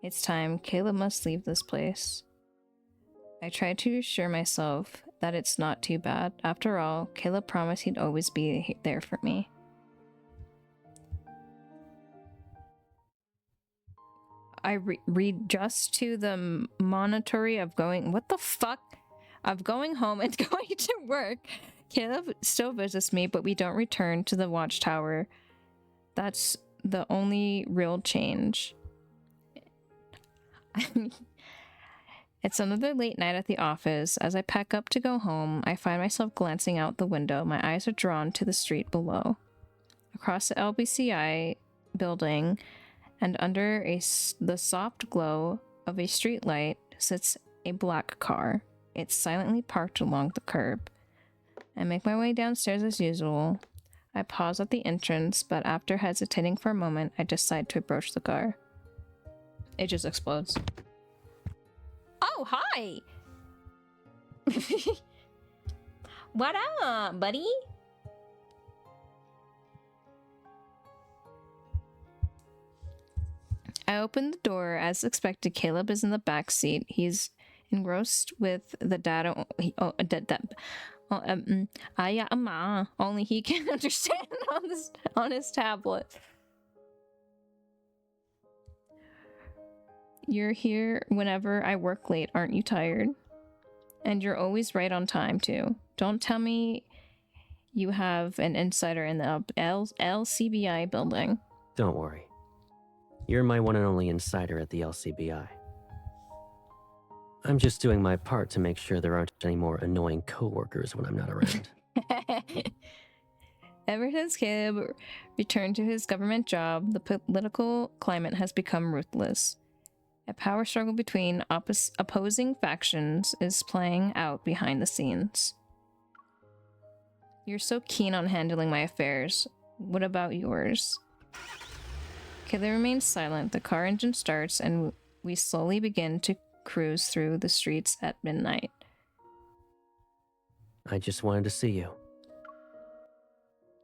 It's time. Caleb must leave this place. I try to assure myself that it's not too bad. After all, Caleb promised he'd always be there for me. I readjust to the monotony of going, what the fuck? Of going home and going to work. Caleb still visits me, but we don't return to the watchtower. That's the only real change. It's another late night at the office. As I pack up to go home, I find myself glancing out the window. My eyes are drawn to the street below. Across the LBCI building and under the soft glow of a street light sits a black car. It's silently parked along the curb. I make my way downstairs as usual. I pause at the entrance, but after hesitating for a moment, I decide to approach the car. It just explodes. Oh, hi! What up, buddy? I open the door. As expected, Caleb is in the back seat. He's engrossed with the data. Only he can understand on his tablet. You're here whenever I work late, aren't you tired? And you're always right on time, too. Don't tell me you have an insider in the LCBI building. Don't worry. You're my one and only insider at the LCBI. I'm just doing my part to make sure there aren't any more annoying coworkers when I'm not around. Ever since Caleb returned to his government job, the political climate has become ruthless. A power struggle between opposing factions is playing out behind the scenes. You're so keen on handling my affairs. What about yours? Caleb remains silent. The car engine starts, and we slowly begin to cruise through the streets at midnight. I just wanted to see you.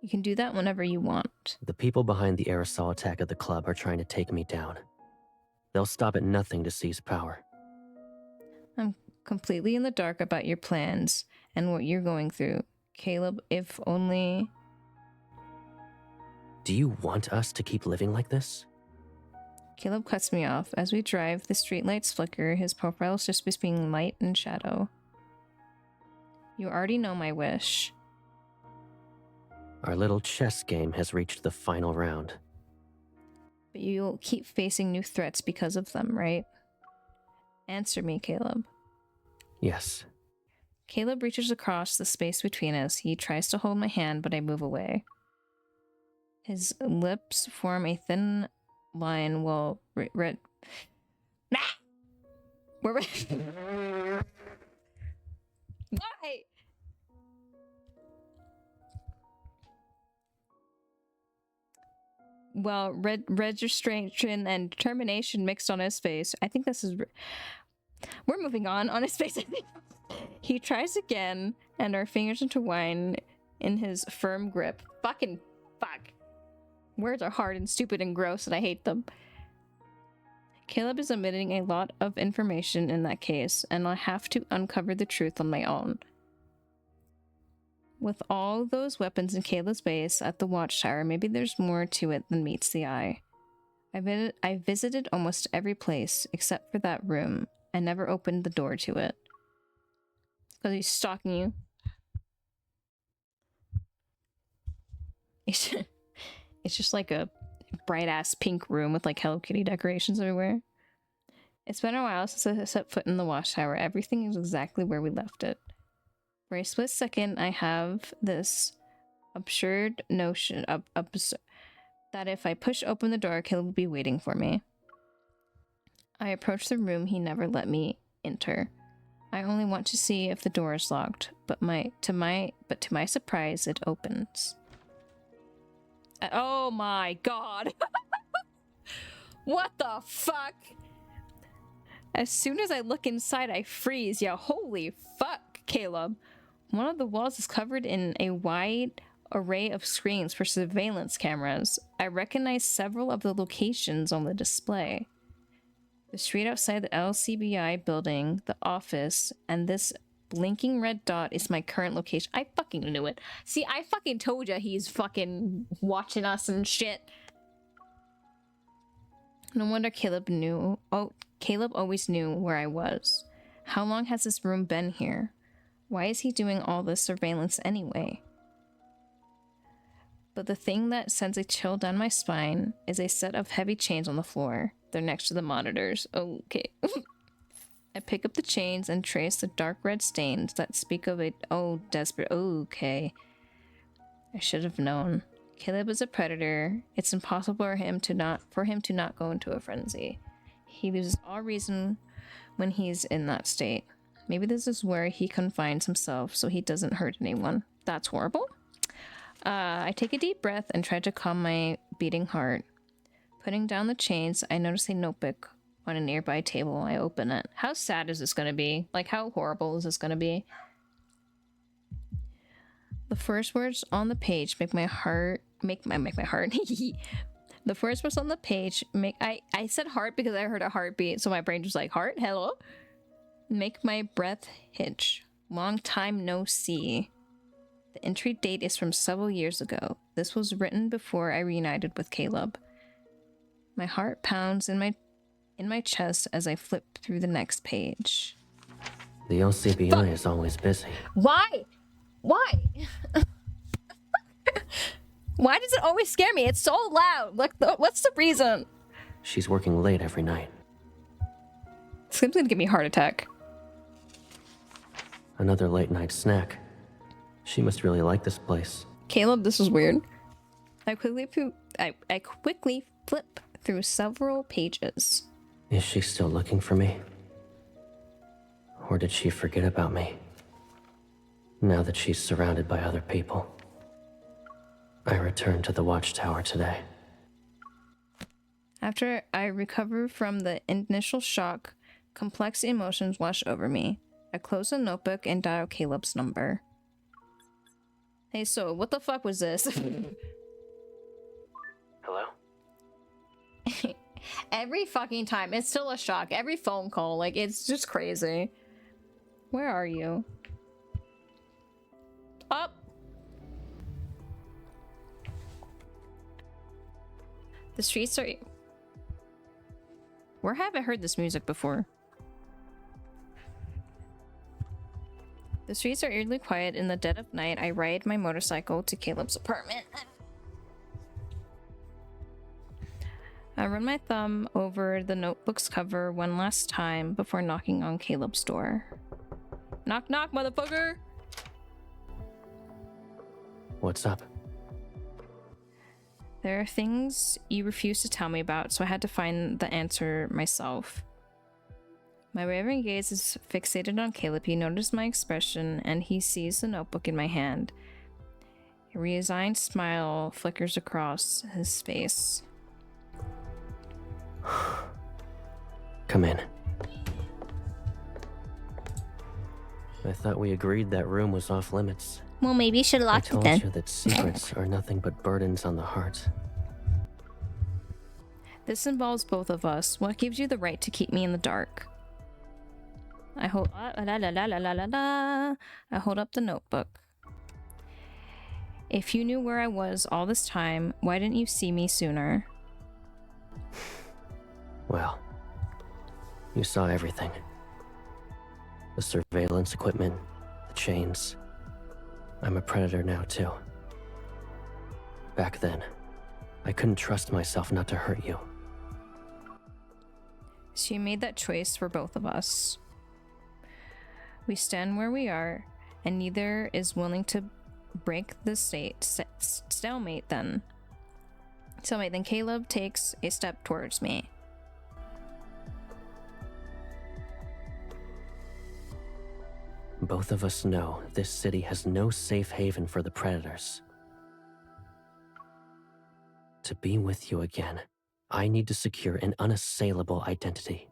You can do that whenever you want. The people behind the aerosol attack at the club are trying to take me down. They'll stop at nothing to seize power. I'm completely in the dark about your plans and what you're going through. Caleb, if only... Do you want us to keep living like this? Caleb cuts me off. As we drive, the streetlights flicker. His profile is just between light and shadow. You already know my wish. Our little chess game has reached the final round. But you'll keep facing new threats because of them, right? Answer me, Caleb. Yes. Caleb reaches across the space between us. He tries to hold my hand, but I move away. His lips form a thin line while red. Nah! Why? Well, registration and determination mixed on his face. I think this is... We're moving on his face, I think. He tries again, and our fingers intertwine in his firm grip. Fucking fuck. Words are hard and stupid and gross, and I hate them. Caleb is omitting a lot of information in that case, and I'll have to uncover the truth on my own. With all those weapons in Caleb's base at the watchtower, maybe there's more to it than meets the eye. I visited almost every place except for that room, and never opened the door to it. Because he's stalking you. It's just like a bright-ass pink room with like Hello Kitty decorations everywhere. It's been a while since I set foot in the watchtower. Everything is exactly where we left it. For a split second, I have this absurd notion that if I push open the door, Caleb will be waiting for me. I approach the room he never let me enter. I only want to see if the door is locked, but to my surprise, it opens. Oh my god! What the fuck? As soon as I look inside, I freeze. Yeah, holy fuck, Caleb. One of the walls is covered in a wide array of screens for surveillance cameras. I recognize several of the locations on the display. The street outside the LCBI building, the office, and this blinking red dot is my current location. I fucking knew it. See, I fucking told you he's fucking watching us and shit. No wonder Caleb knew. Oh, Caleb always knew where I was. How long has this room been here? Why is he doing all this surveillance anyway? But the thing that sends a chill down my spine is a set of heavy chains on the floor. They're next to the monitors. Okay. I pick up the chains and trace the dark red stains that speak of a desperate. Okay. I should have known. Caleb is a predator. It's impossible for him to not go into a frenzy. He loses all reason when he's in that state. Maybe this is where he confines himself so he doesn't hurt anyone. That's horrible. I take a deep breath and try to calm my beating heart. Putting down the chains, I notice a notebook on a nearby table. I open it. How sad is this gonna be? Like, how horrible is this gonna be? The first words on the page make my heart. The first words on the page make I said heart because I heard a heartbeat, so my brain was like, heart, hello? Make my breath hitch. Long time no see. The entry date is from several years ago. This was written before I reunited with Caleb. My heart pounds in my chest as I flip through the next page. The LCBI is always busy. Why? Why? Why does it always scare me? It's so loud. Like, what's the reason? She's working late every night. It's gonna give me a heart attack. Another late night snack. She must really like this place. Caleb, this is weird. I quickly flip through several pages. Is she still looking for me? Or did she forget about me? Now that she's surrounded by other people. I return to the watchtower today. After I recover from the initial shock, complex emotions wash over me. I close the notebook and dial Caleb's number. Hey, so what the fuck was this? Hello? Every fucking time. It's still a shock. Every phone call. Like, it's just crazy. Where are you? Up! The streets are... Where have I heard this music before? The streets are eerily quiet. In the dead of night, I ride my motorcycle to Caleb's apartment. I run my thumb over the notebook's cover one last time before knocking on Caleb's door. Knock, knock, motherfucker! What's up? There are things you refuse to tell me about, so I had to find the answer myself. My wavering gaze is fixated on Caleb. He noticed my expression, and he sees the notebook in my hand. A resigned smile flickers across his face. Come in. I thought we agreed that room was off limits. Well, maybe you should have I locked it told then. you that secrets are nothing but burdens on the heart. This involves both of us. What gives you the right to keep me in the dark? I hold I hold up the notebook. If you knew where I was all this time, why didn't you see me sooner? Well, you saw everything. The surveillance equipment, the chains. I'm a predator now, too. Back then, I couldn't trust myself not to hurt you. So you made that choice for both of us. We stand where we are, and neither is willing to break the stalemate then. Then Caleb takes a step towards me. Both of us know this city has no safe haven for the predators. To be with you again, I need to secure an unassailable identity.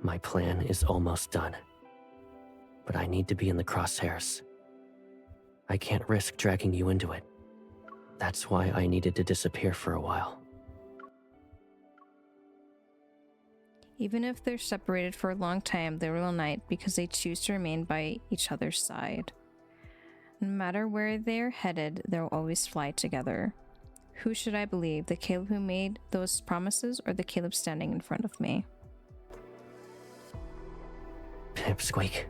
My plan is almost done, but I need to be in the crosshairs. I can't risk dragging you into it. That's why I needed to disappear for a while. Even if they're separated for a long time, they will unite because they choose to remain by each other's side. No matter where they're headed, they'll always fly together. Who should I believe? The Caleb who made those promises, or the Caleb standing in front of me? Pipsqueak.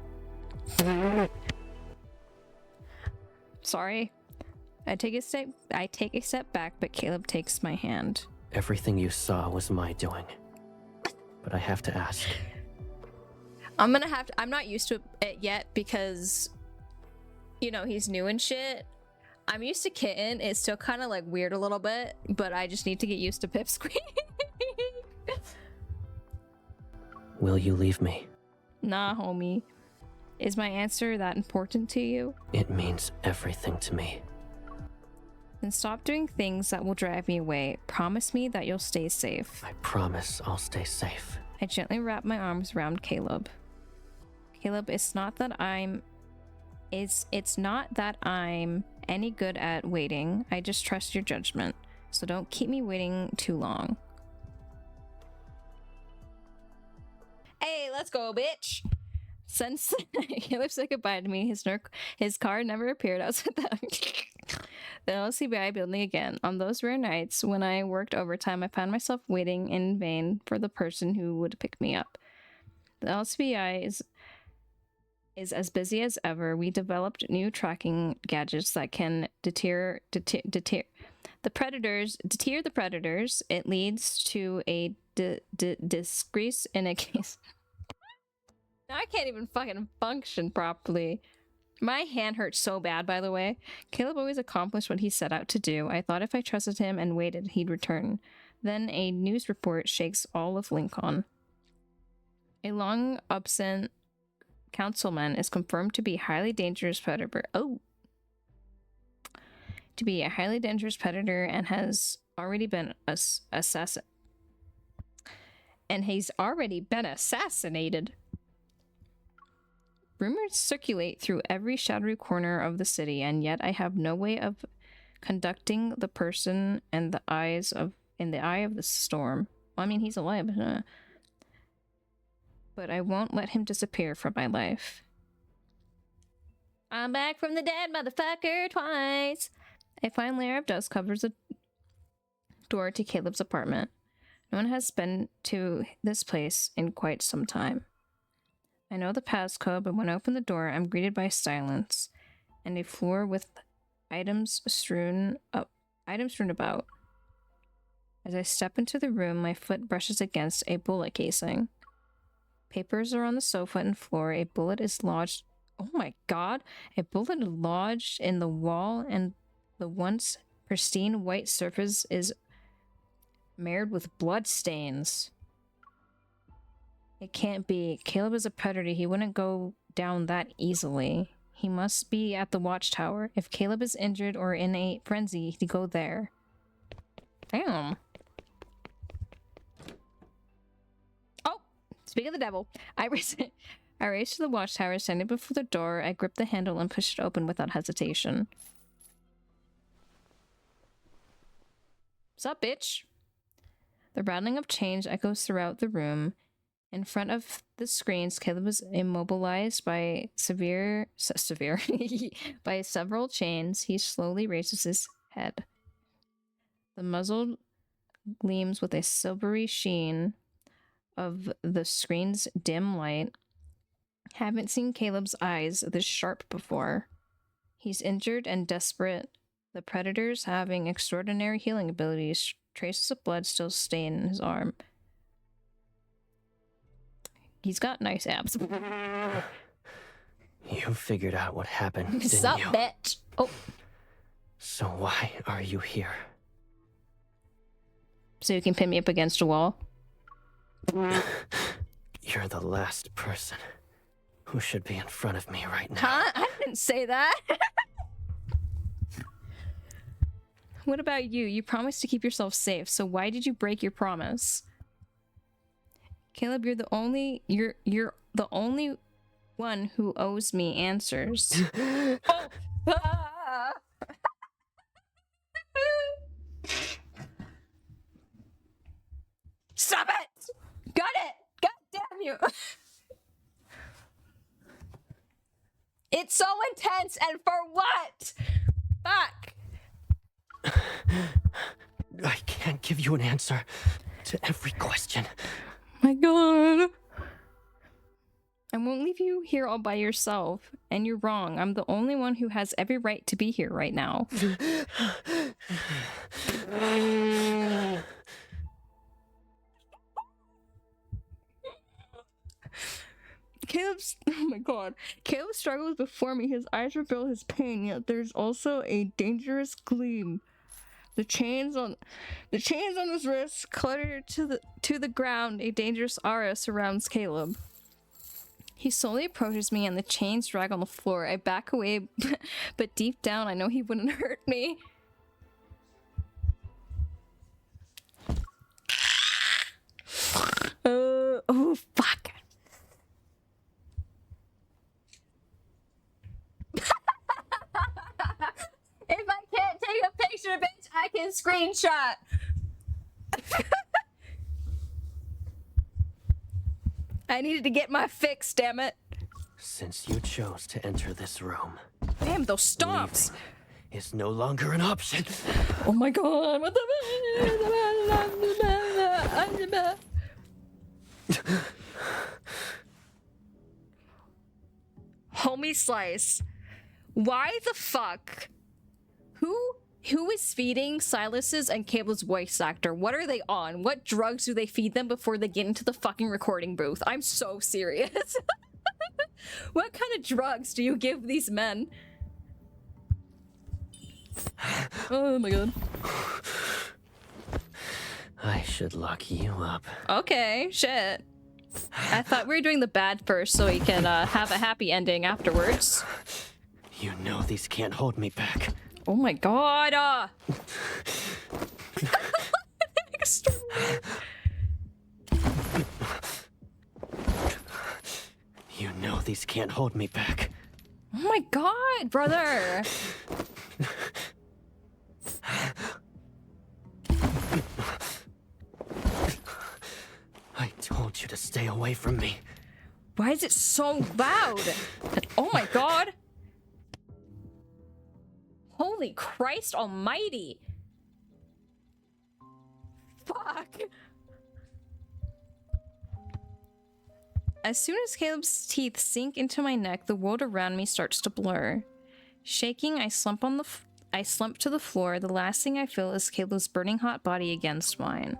Sorry. I take a step back, but Caleb takes my hand. Everything you saw was my doing. But I have to ask. I'm not used to it yet because, you know, he's new and shit. I'm used to Kitten. It's still kind of like weird a little bit, but I just need to get used to Pipsqueak. Will you leave me? Nah, homie. Is my answer that important to you? It means everything to me. Then stop doing things that will drive me away. Promise me that you'll stay safe. I promise I'll stay safe. I gently wrap my arms around Caleb. Caleb, it's not that I'm any good at waiting. I just trust your judgment. So don't keep me waiting too long. Hey, let's go, bitch. Since Caleb said goodbye to me, his car never appeared outside the LCBI building again. On those rare nights when I worked overtime, I found myself waiting in vain for the person who would pick me up. The LCBI is as busy as ever. We developed new tracking gadgets that can deter the predators. It leads to a decrease in a case. Now I can't even fucking function properly. My hand hurts so bad, by the way. Caleb always accomplished what he set out to do. I thought if I trusted him and waited, he'd return. Then a news report shakes all of Lincoln. A long absent councilman is confirmed to be highly dangerous predator. To be a highly dangerous predator and has already been assassinated. And he's already been assassinated. Rumors circulate through every shadowy corner of the city, and yet I have no way of conducting the person in the eye of the storm. Well, I mean, he's alive, but but I won't let him disappear from my life. I'm back from the dead, motherfucker, twice. A fine layer of dust covers the door to Caleb's apartment. No one has been to this place in quite some time. I know the passcode, but when I open the door, I'm greeted by silence and a floor with items strewn about. As I step into the room, my foot brushes against a bullet casing. Papers are on the sofa and floor. A bullet is lodged. Oh my god! A bullet is lodged in the wall, and the once pristine white surface is marred with blood stains. It can't be. Caleb is a predator. He wouldn't go down that easily. He must be at the watchtower. If Caleb is injured or in a frenzy, he'd go there. Damn. Oh! Speak of the devil. I race to the watchtower, standing before the door. I grip the handle and push it open without hesitation. Sup, bitch? The rattling of chains echoes throughout the room. In front of the screens, Caleb is immobilized by by several chains. He slowly raises his head. The muzzle gleams with a silvery sheen of the screen's dim light. Haven't seen Caleb's eyes this sharp before. He's injured and desperate. The predators having extraordinary healing abilities. Traces of blood still stain his arm. He's got nice abs. You figured out what happened, didn't Sup, you? bitch? Oh. So why are you here? So you can pin me up against a wall? You're the last person who should be in front of me right now. Huh? I didn't say that. What about you? You promised to keep yourself safe, so why did you break your promise? Caleb, you're the only one who owes me answers. Oh. Ah. Stop it! Got it! God damn you! It's so intense, and for what? Fuck! I can't give you an answer to every question. My god. I won't leave you here all by yourself. And you're wrong. I'm the only one who has every right to be here right now. Oh my god. Caleb struggles before me. His eyes reveal his pain, yet there's also a dangerous gleam. The chains on his wrists clutter to the ground. A dangerous aura surrounds Caleb. He slowly approaches me and the chains drag on the floor. I back away, but deep down I know he wouldn't hurt me. Oh, fuck. If I can't take a picture, bitch, I can screenshot. I needed to get my fix, damn it. Since you chose to enter this room, Damn, those stomps. leaving is no longer an option. Oh my god, what the Homie Slice. Why the fuck? Who is feeding Silas's and Cable's voice actor? What are they on? What drugs do they feed them before they get into the fucking recording booth? I'm so serious. What kind of drugs do you give these men? Oh my god. I should lock you up. Okay, shit. I thought we were doing the bad first so we can have a happy ending afterwards. You know these can't hold me back. Oh my god! You know these can't hold me back. Oh my god, brother! I told you to stay away from me. Why is it so loud? Oh my god! Holy Christ almighty! Fuck! As soon as Caleb's teeth sink into my neck, the world around me starts to blur. Shaking, I slump to the floor. The last thing I feel is Caleb's burning hot body against mine.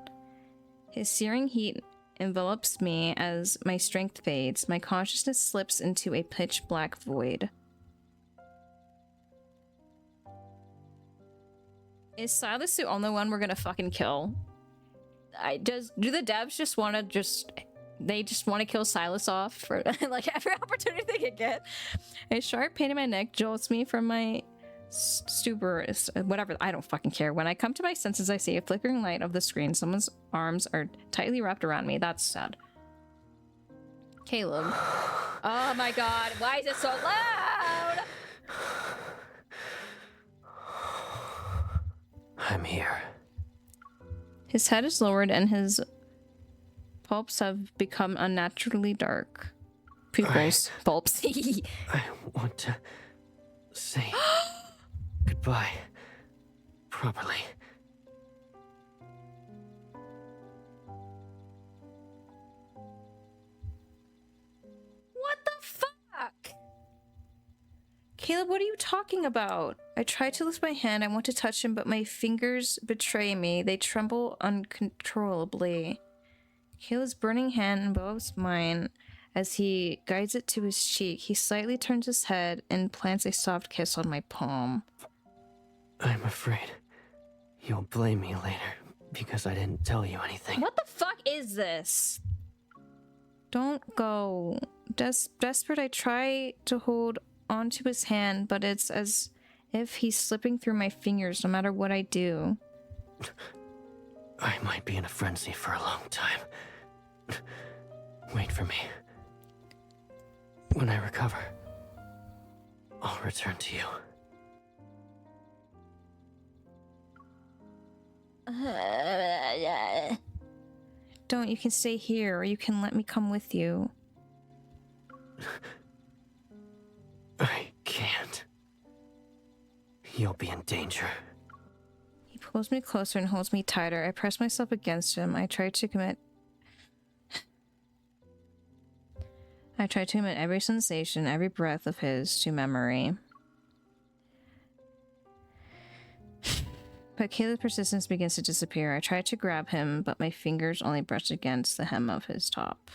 His searing heat envelops me as my strength fades. My consciousness slips into a pitch black void. Is Silas the only one we're gonna fucking kill? Do the devs just want to they just want to kill Silas off for like every opportunity they can get? A sharp pain in my neck jolts me from my stupor, whatever, I don't fucking care. When I come to my senses, I see a flickering light of the screen. Someone's arms are tightly wrapped around me. That's sad. Caleb. Oh my god, why is it so loud? I'm here. His head is lowered and his pulps have become unnaturally dark. Pupils. Pulps. I want to say goodbye properly. What the fuck? Caleb, what are you talking about? I try to lift my hand. I want to touch him, but my fingers betray me. They tremble uncontrollably. Caleb's burning hand envelops mine as he guides it to his cheek. He slightly turns his head and plants a soft kiss on my palm. I'm afraid you'll blame me later because I didn't tell you anything. What the fuck is this? Don't go. Desperate, I try to hold onto his hand, but it's as if he's slipping through my fingers no matter what I do. I might be in a frenzy for a long time. Wait for me. When I recover, I'll return to you. Don't, you can stay here, or you can let me come with you. I can't. You'll be in danger. He pulls me closer and holds me tighter. I press myself against him. I try to commit every sensation, every breath of his to memory. But Caleb's persistence begins to disappear. I try to grab him, but my fingers only brush against the hem of his top.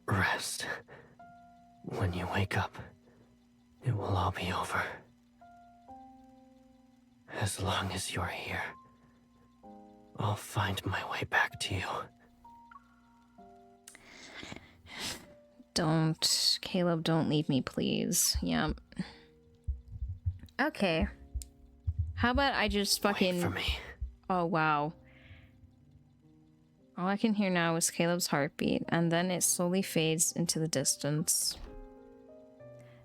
Rest. When you wake up, it will all be over. As long as you're here, I'll find my way back to you. Don't, Caleb, don't leave me, please. Yep. Okay. How about I just fucking... Wait for me. Oh, wow. All I can hear now is Caleb's heartbeat, and then it slowly fades into the distance.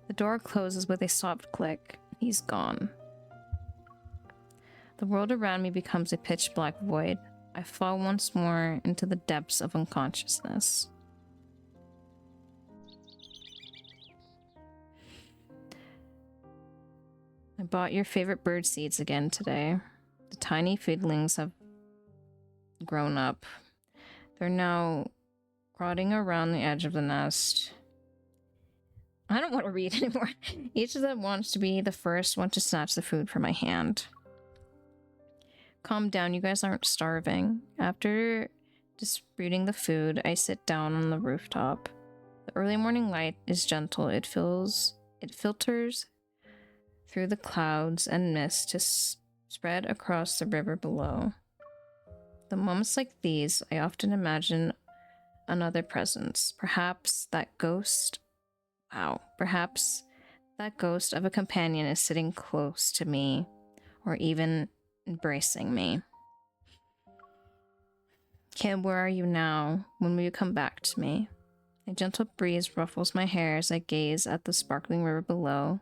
The door closes with a soft click. He's gone. The world around me becomes a pitch black void. I fall once more into the depths of unconsciousness. I bought your favorite bird seeds again today. The tiny feedlings have grown up. They're now rotting around the edge of the nest. I don't want to read anymore. Each of them wants to be the first one to snatch the food from my hand. Calm down, you guys aren't starving. After disputing the food, I sit down on the rooftop. The early morning light is gentle. It filters through the clouds and mist to spread across the river below. The moments like these, I often imagine another presence. Perhaps that ghost of a companion is sitting close to me, or even embracing me. Caleb, where are you now? When will you come back to me? A gentle breeze ruffles my hair as I gaze at the sparkling river below.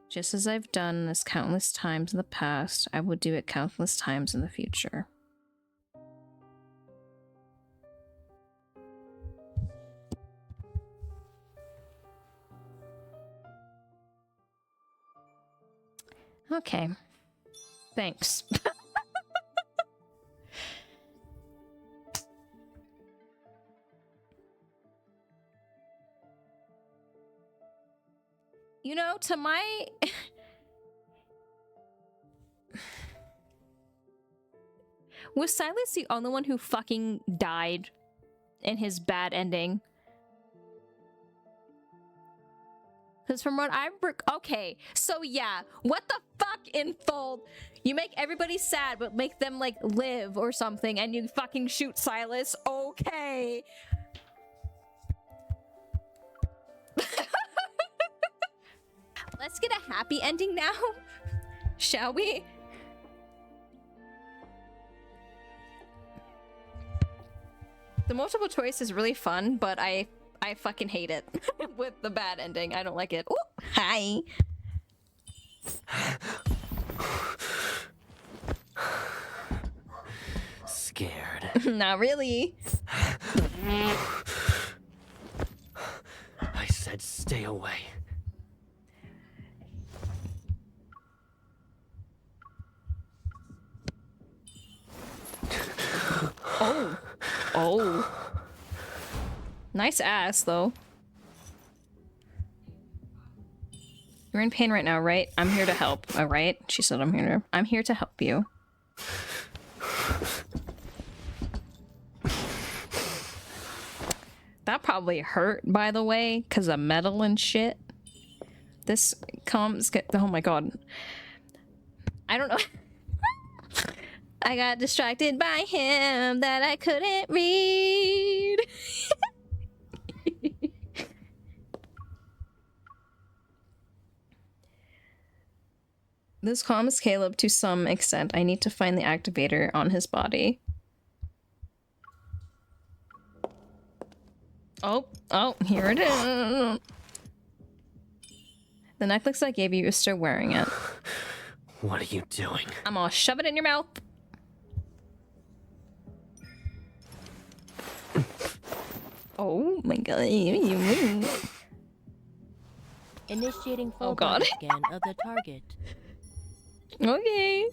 Just as I've done this countless times in the past, I will do it countless times in the future. Okay. Thanks. You know, to my... Was Silas the only one who fucking died in his bad ending? Because from what I'm... Okay, so yeah. What the fuck, Infold? You make everybody sad, but make them, like, live or something, and you fucking shoot Silas? Okay. Let's get a happy ending now, shall we? The multiple choice is really fun, but I fucking hate it with the bad ending. I don't like it. Ooh, hi. Scared. Not really. I said stay away. Oh. Oh. Nice ass, though. You're in pain right now, right? I'm here to help, alright? She said I'm here to help you. That probably hurt, by the way, because of metal and shit. This comes... Oh my god. I don't know. I got distracted by him that I couldn't read. This calms Caleb to some extent. I need to find the activator on his body. Oh, here it is. The necklace I gave you, you're still wearing it. What are you doing? I'm gonna shove it in your mouth. Oh my god. Initiating full Oh god. body scan of the target. Okay.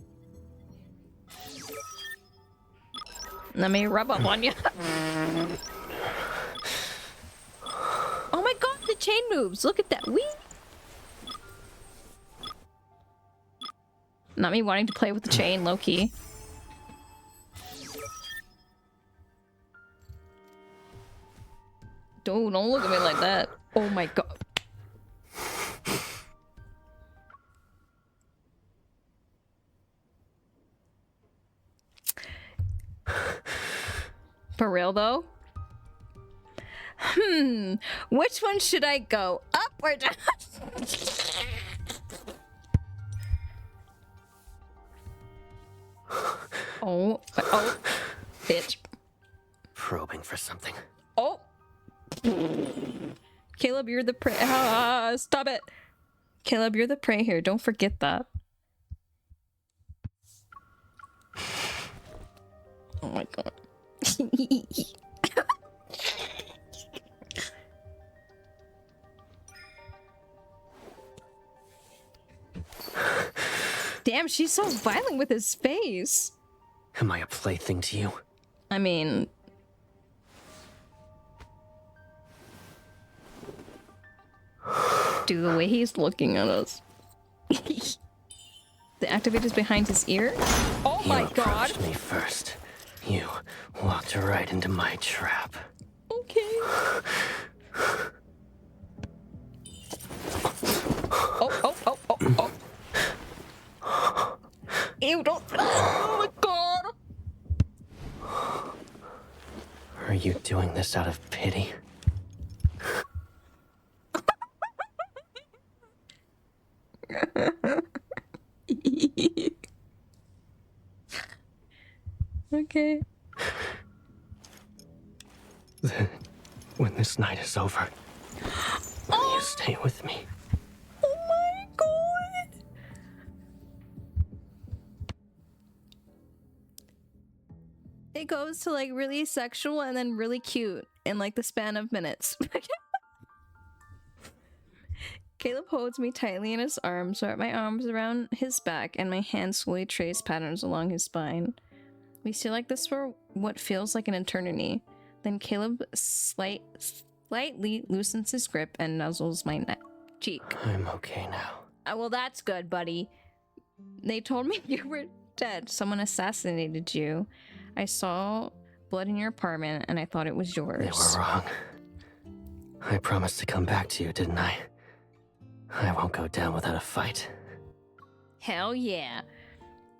Let me rub up on you. Oh my god, the chain moves. Look at that. Whee! Not me wanting to play with the chain, low-key. Don't look at me like that. Oh my god. For real though? Which one should I go? Up or down? Oh, bitch. Probing for something. Oh. Caleb, you're the prey. Ah, stop it. Caleb, you're the prey here. Don't forget that. Oh my god. Damn, she's so violent with his face. Am I a plaything to you? I mean... Dude, the way he's looking at us. The activator's behind his ear? Oh my god! You approached me first. You walked right into my trap. Okay. Oh. Ew, don't... Oh my god! Are you doing this out of pity? Okay. Then, when this night is over, will you stay with me? Oh my god! It goes to like really sexual and then really cute in like the span of minutes. Caleb holds me tightly in his arms, wrap my arms around his back, and my hands slowly trace patterns along his spine. We stay like this for what feels like an eternity. Then Caleb slightly loosens his grip and nuzzles my cheek. I'm okay now. Well, that's good, buddy. They told me you were dead. Someone assassinated you. I saw blood in your apartment, and I thought it was yours. They were wrong. I promised to come back to you, didn't I? I won't go down without a fight. Hell yeah.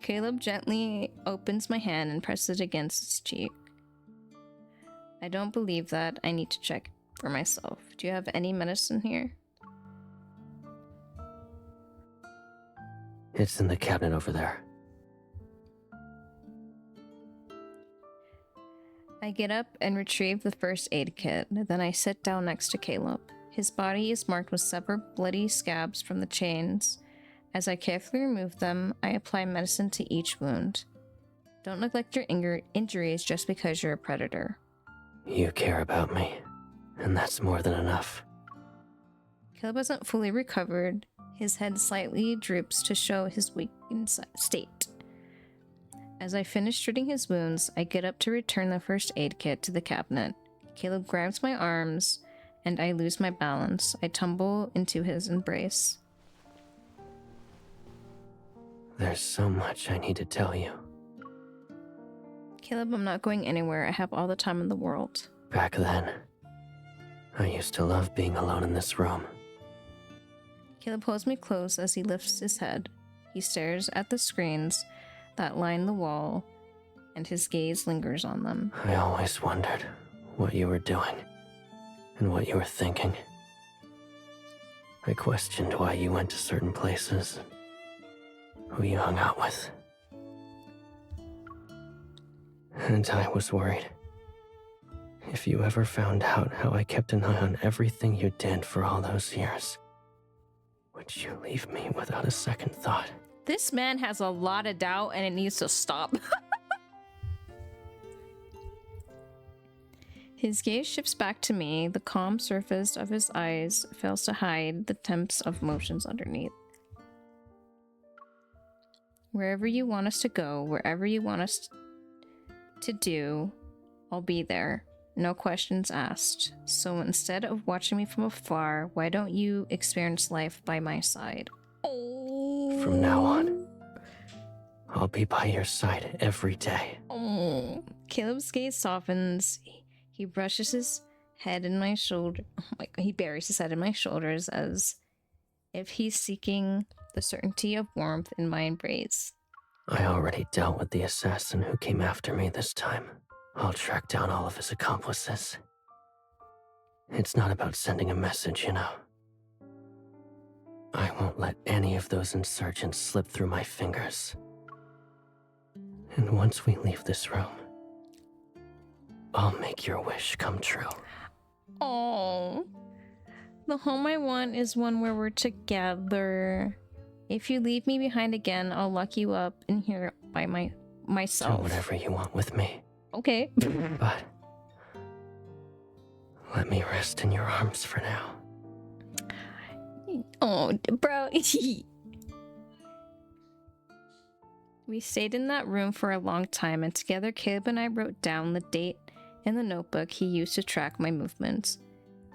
Caleb gently opens my hand and presses it against his cheek. I don't believe that. I need to check for myself. Do you have any medicine here? It's in the cabinet over there. I get up and retrieve the first aid kit. Then I sit down next to Caleb. His body is marked with several bloody scabs from the chains. As I carefully remove them, I apply medicine to each wound. Don't neglect your injuries just because you're a predator. You care about me, and that's more than enough. Caleb hasn't fully recovered. His head slightly droops to show his weakened state. As I finish treating his wounds, I get up to return the first aid kit to the cabinet. Caleb grabs my arms, and I lose my balance. I tumble into his embrace. There's so much I need to tell you. Caleb, I'm not going anywhere. I have all the time in the world. Back then, I used to love being alone in this room. Caleb holds me close as he lifts his head. He stares at the screens that line the wall, and his gaze lingers on them. I always wondered what you were doing and what you were thinking. I questioned why you went to certain places, who you hung out with. And I was worried. If you ever found out how I kept an eye on everything you did for all those years, would you leave me without a second thought? This man has a lot of doubt, and it needs to stop. His gaze shifts back to me. The calm surface of his eyes fails to hide the temps of motions underneath. Wherever you want us to go, wherever you want us to do, I'll be there. No questions asked. So instead of watching me from afar, why don't you experience life by my side? From now on, I'll be by your side every day. Oh. Caleb's gaze softens. He brushes his head in my shoulder. He buries his head in my shoulders as if he's seeking the certainty of warmth in my embrace. I already dealt with the assassin who came after me this time. I'll track down all of his accomplices. It's not about sending a message, you know. I won't let any of those insurgents slip through my fingers. And once we leave this room, I'll make your wish come true. Oh, the home I want is one where we're together. If you leave me behind again, I'll lock you up in here by myself. Do whatever you want with me. Okay. But let me rest in your arms for now. Oh, bro. We stayed in that room for a long time, and together Caleb and I wrote down the date in the notebook he used to track my movements.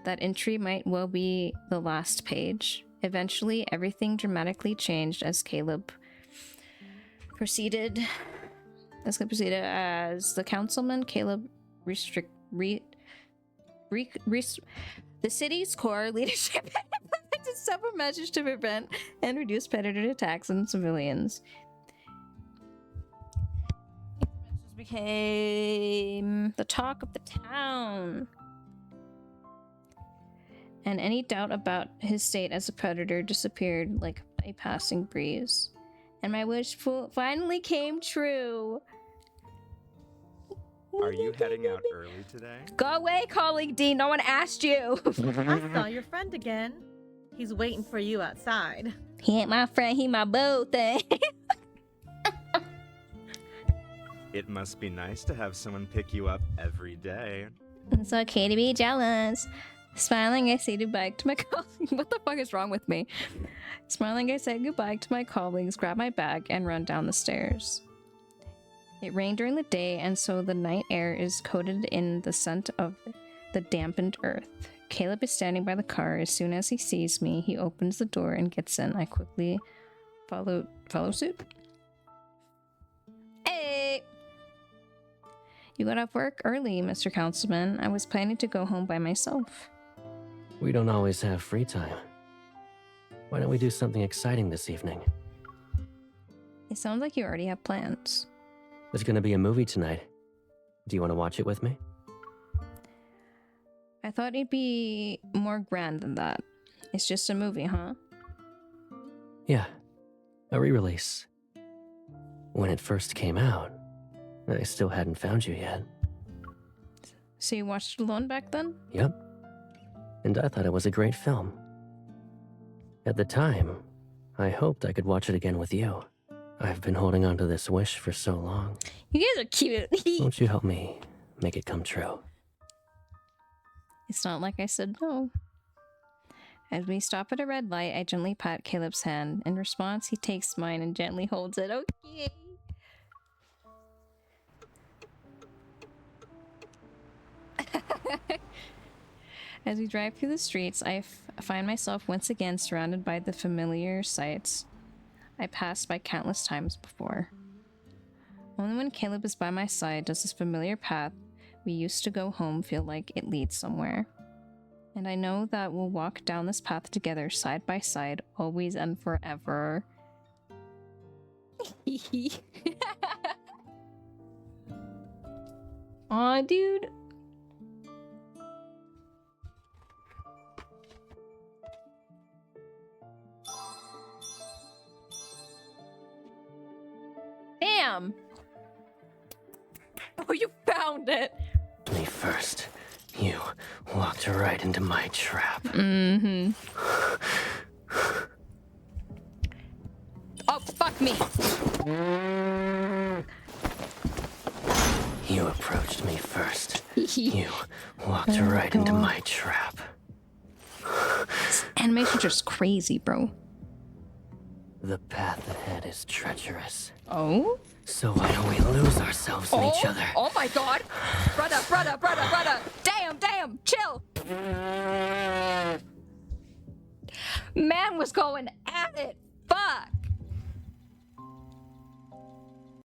That entry might well be the last page. Eventually, everything dramatically changed as Caleb proceeded as the councilman. Caleb the city's core leadership implemented several measures to prevent and reduce predator attacks on civilians. Became the talk of the town, and any doubt about his state as a predator disappeared like a passing breeze. And my wish finally came true. Are you heading out early today? Go away, colleague D. No one asked you. I saw your friend again. He's waiting for you outside. He ain't my friend, he my boo thing. It must be nice to have someone pick you up every day. It's okay to be jealous. Smiling, I say goodbye to my colleagues. What the fuck is wrong with me? Smiling, I say goodbye to my colleagues, grab my bag, and run down the stairs. It rained during the day, and so the night air is coated in the scent of the dampened earth. Caleb is standing by the car. As soon as he sees me, he opens the door and gets in. I quickly follow suit. Hey! You got off work early, Mr. Councilman. I was planning to go home by myself. We don't always have free time. Why don't we do something exciting this evening? It sounds like you already have plans. There's gonna be a movie tonight. Do you want to watch it with me? I thought it'd be more grand than that. It's just a movie, huh? Yeah, a re-release. When it first came out, I still hadn't found you yet. So you watched it alone back then? Yep. And I thought it was a great film. At the time, I hoped I could watch it again with you. I've been holding on to this wish for so long. You guys are cute. Won't you help me make it come true? It's not like I said no. As we stop at a red light, I gently pat Caleb's hand. In response, he takes mine and gently holds it. Okay. As we drive through the streets, I find myself once again surrounded by the familiar sights I passed by countless times before. Only when Caleb is by my side does this familiar path we used to go home feel like it leads somewhere. And I know that we'll walk down this path together, side by side, always and forever. Aw, dude. Bam! Oh, you found it! Me first. You walked right into my trap. Mm-hmm. Oh, fuck me! You approached me first. You walked right into my trap. This animation's just crazy, bro. The path ahead is treacherous. Oh? So why don't we lose ourselves in each other? Oh my god! Brother! Damn! Chill! Man was going at it!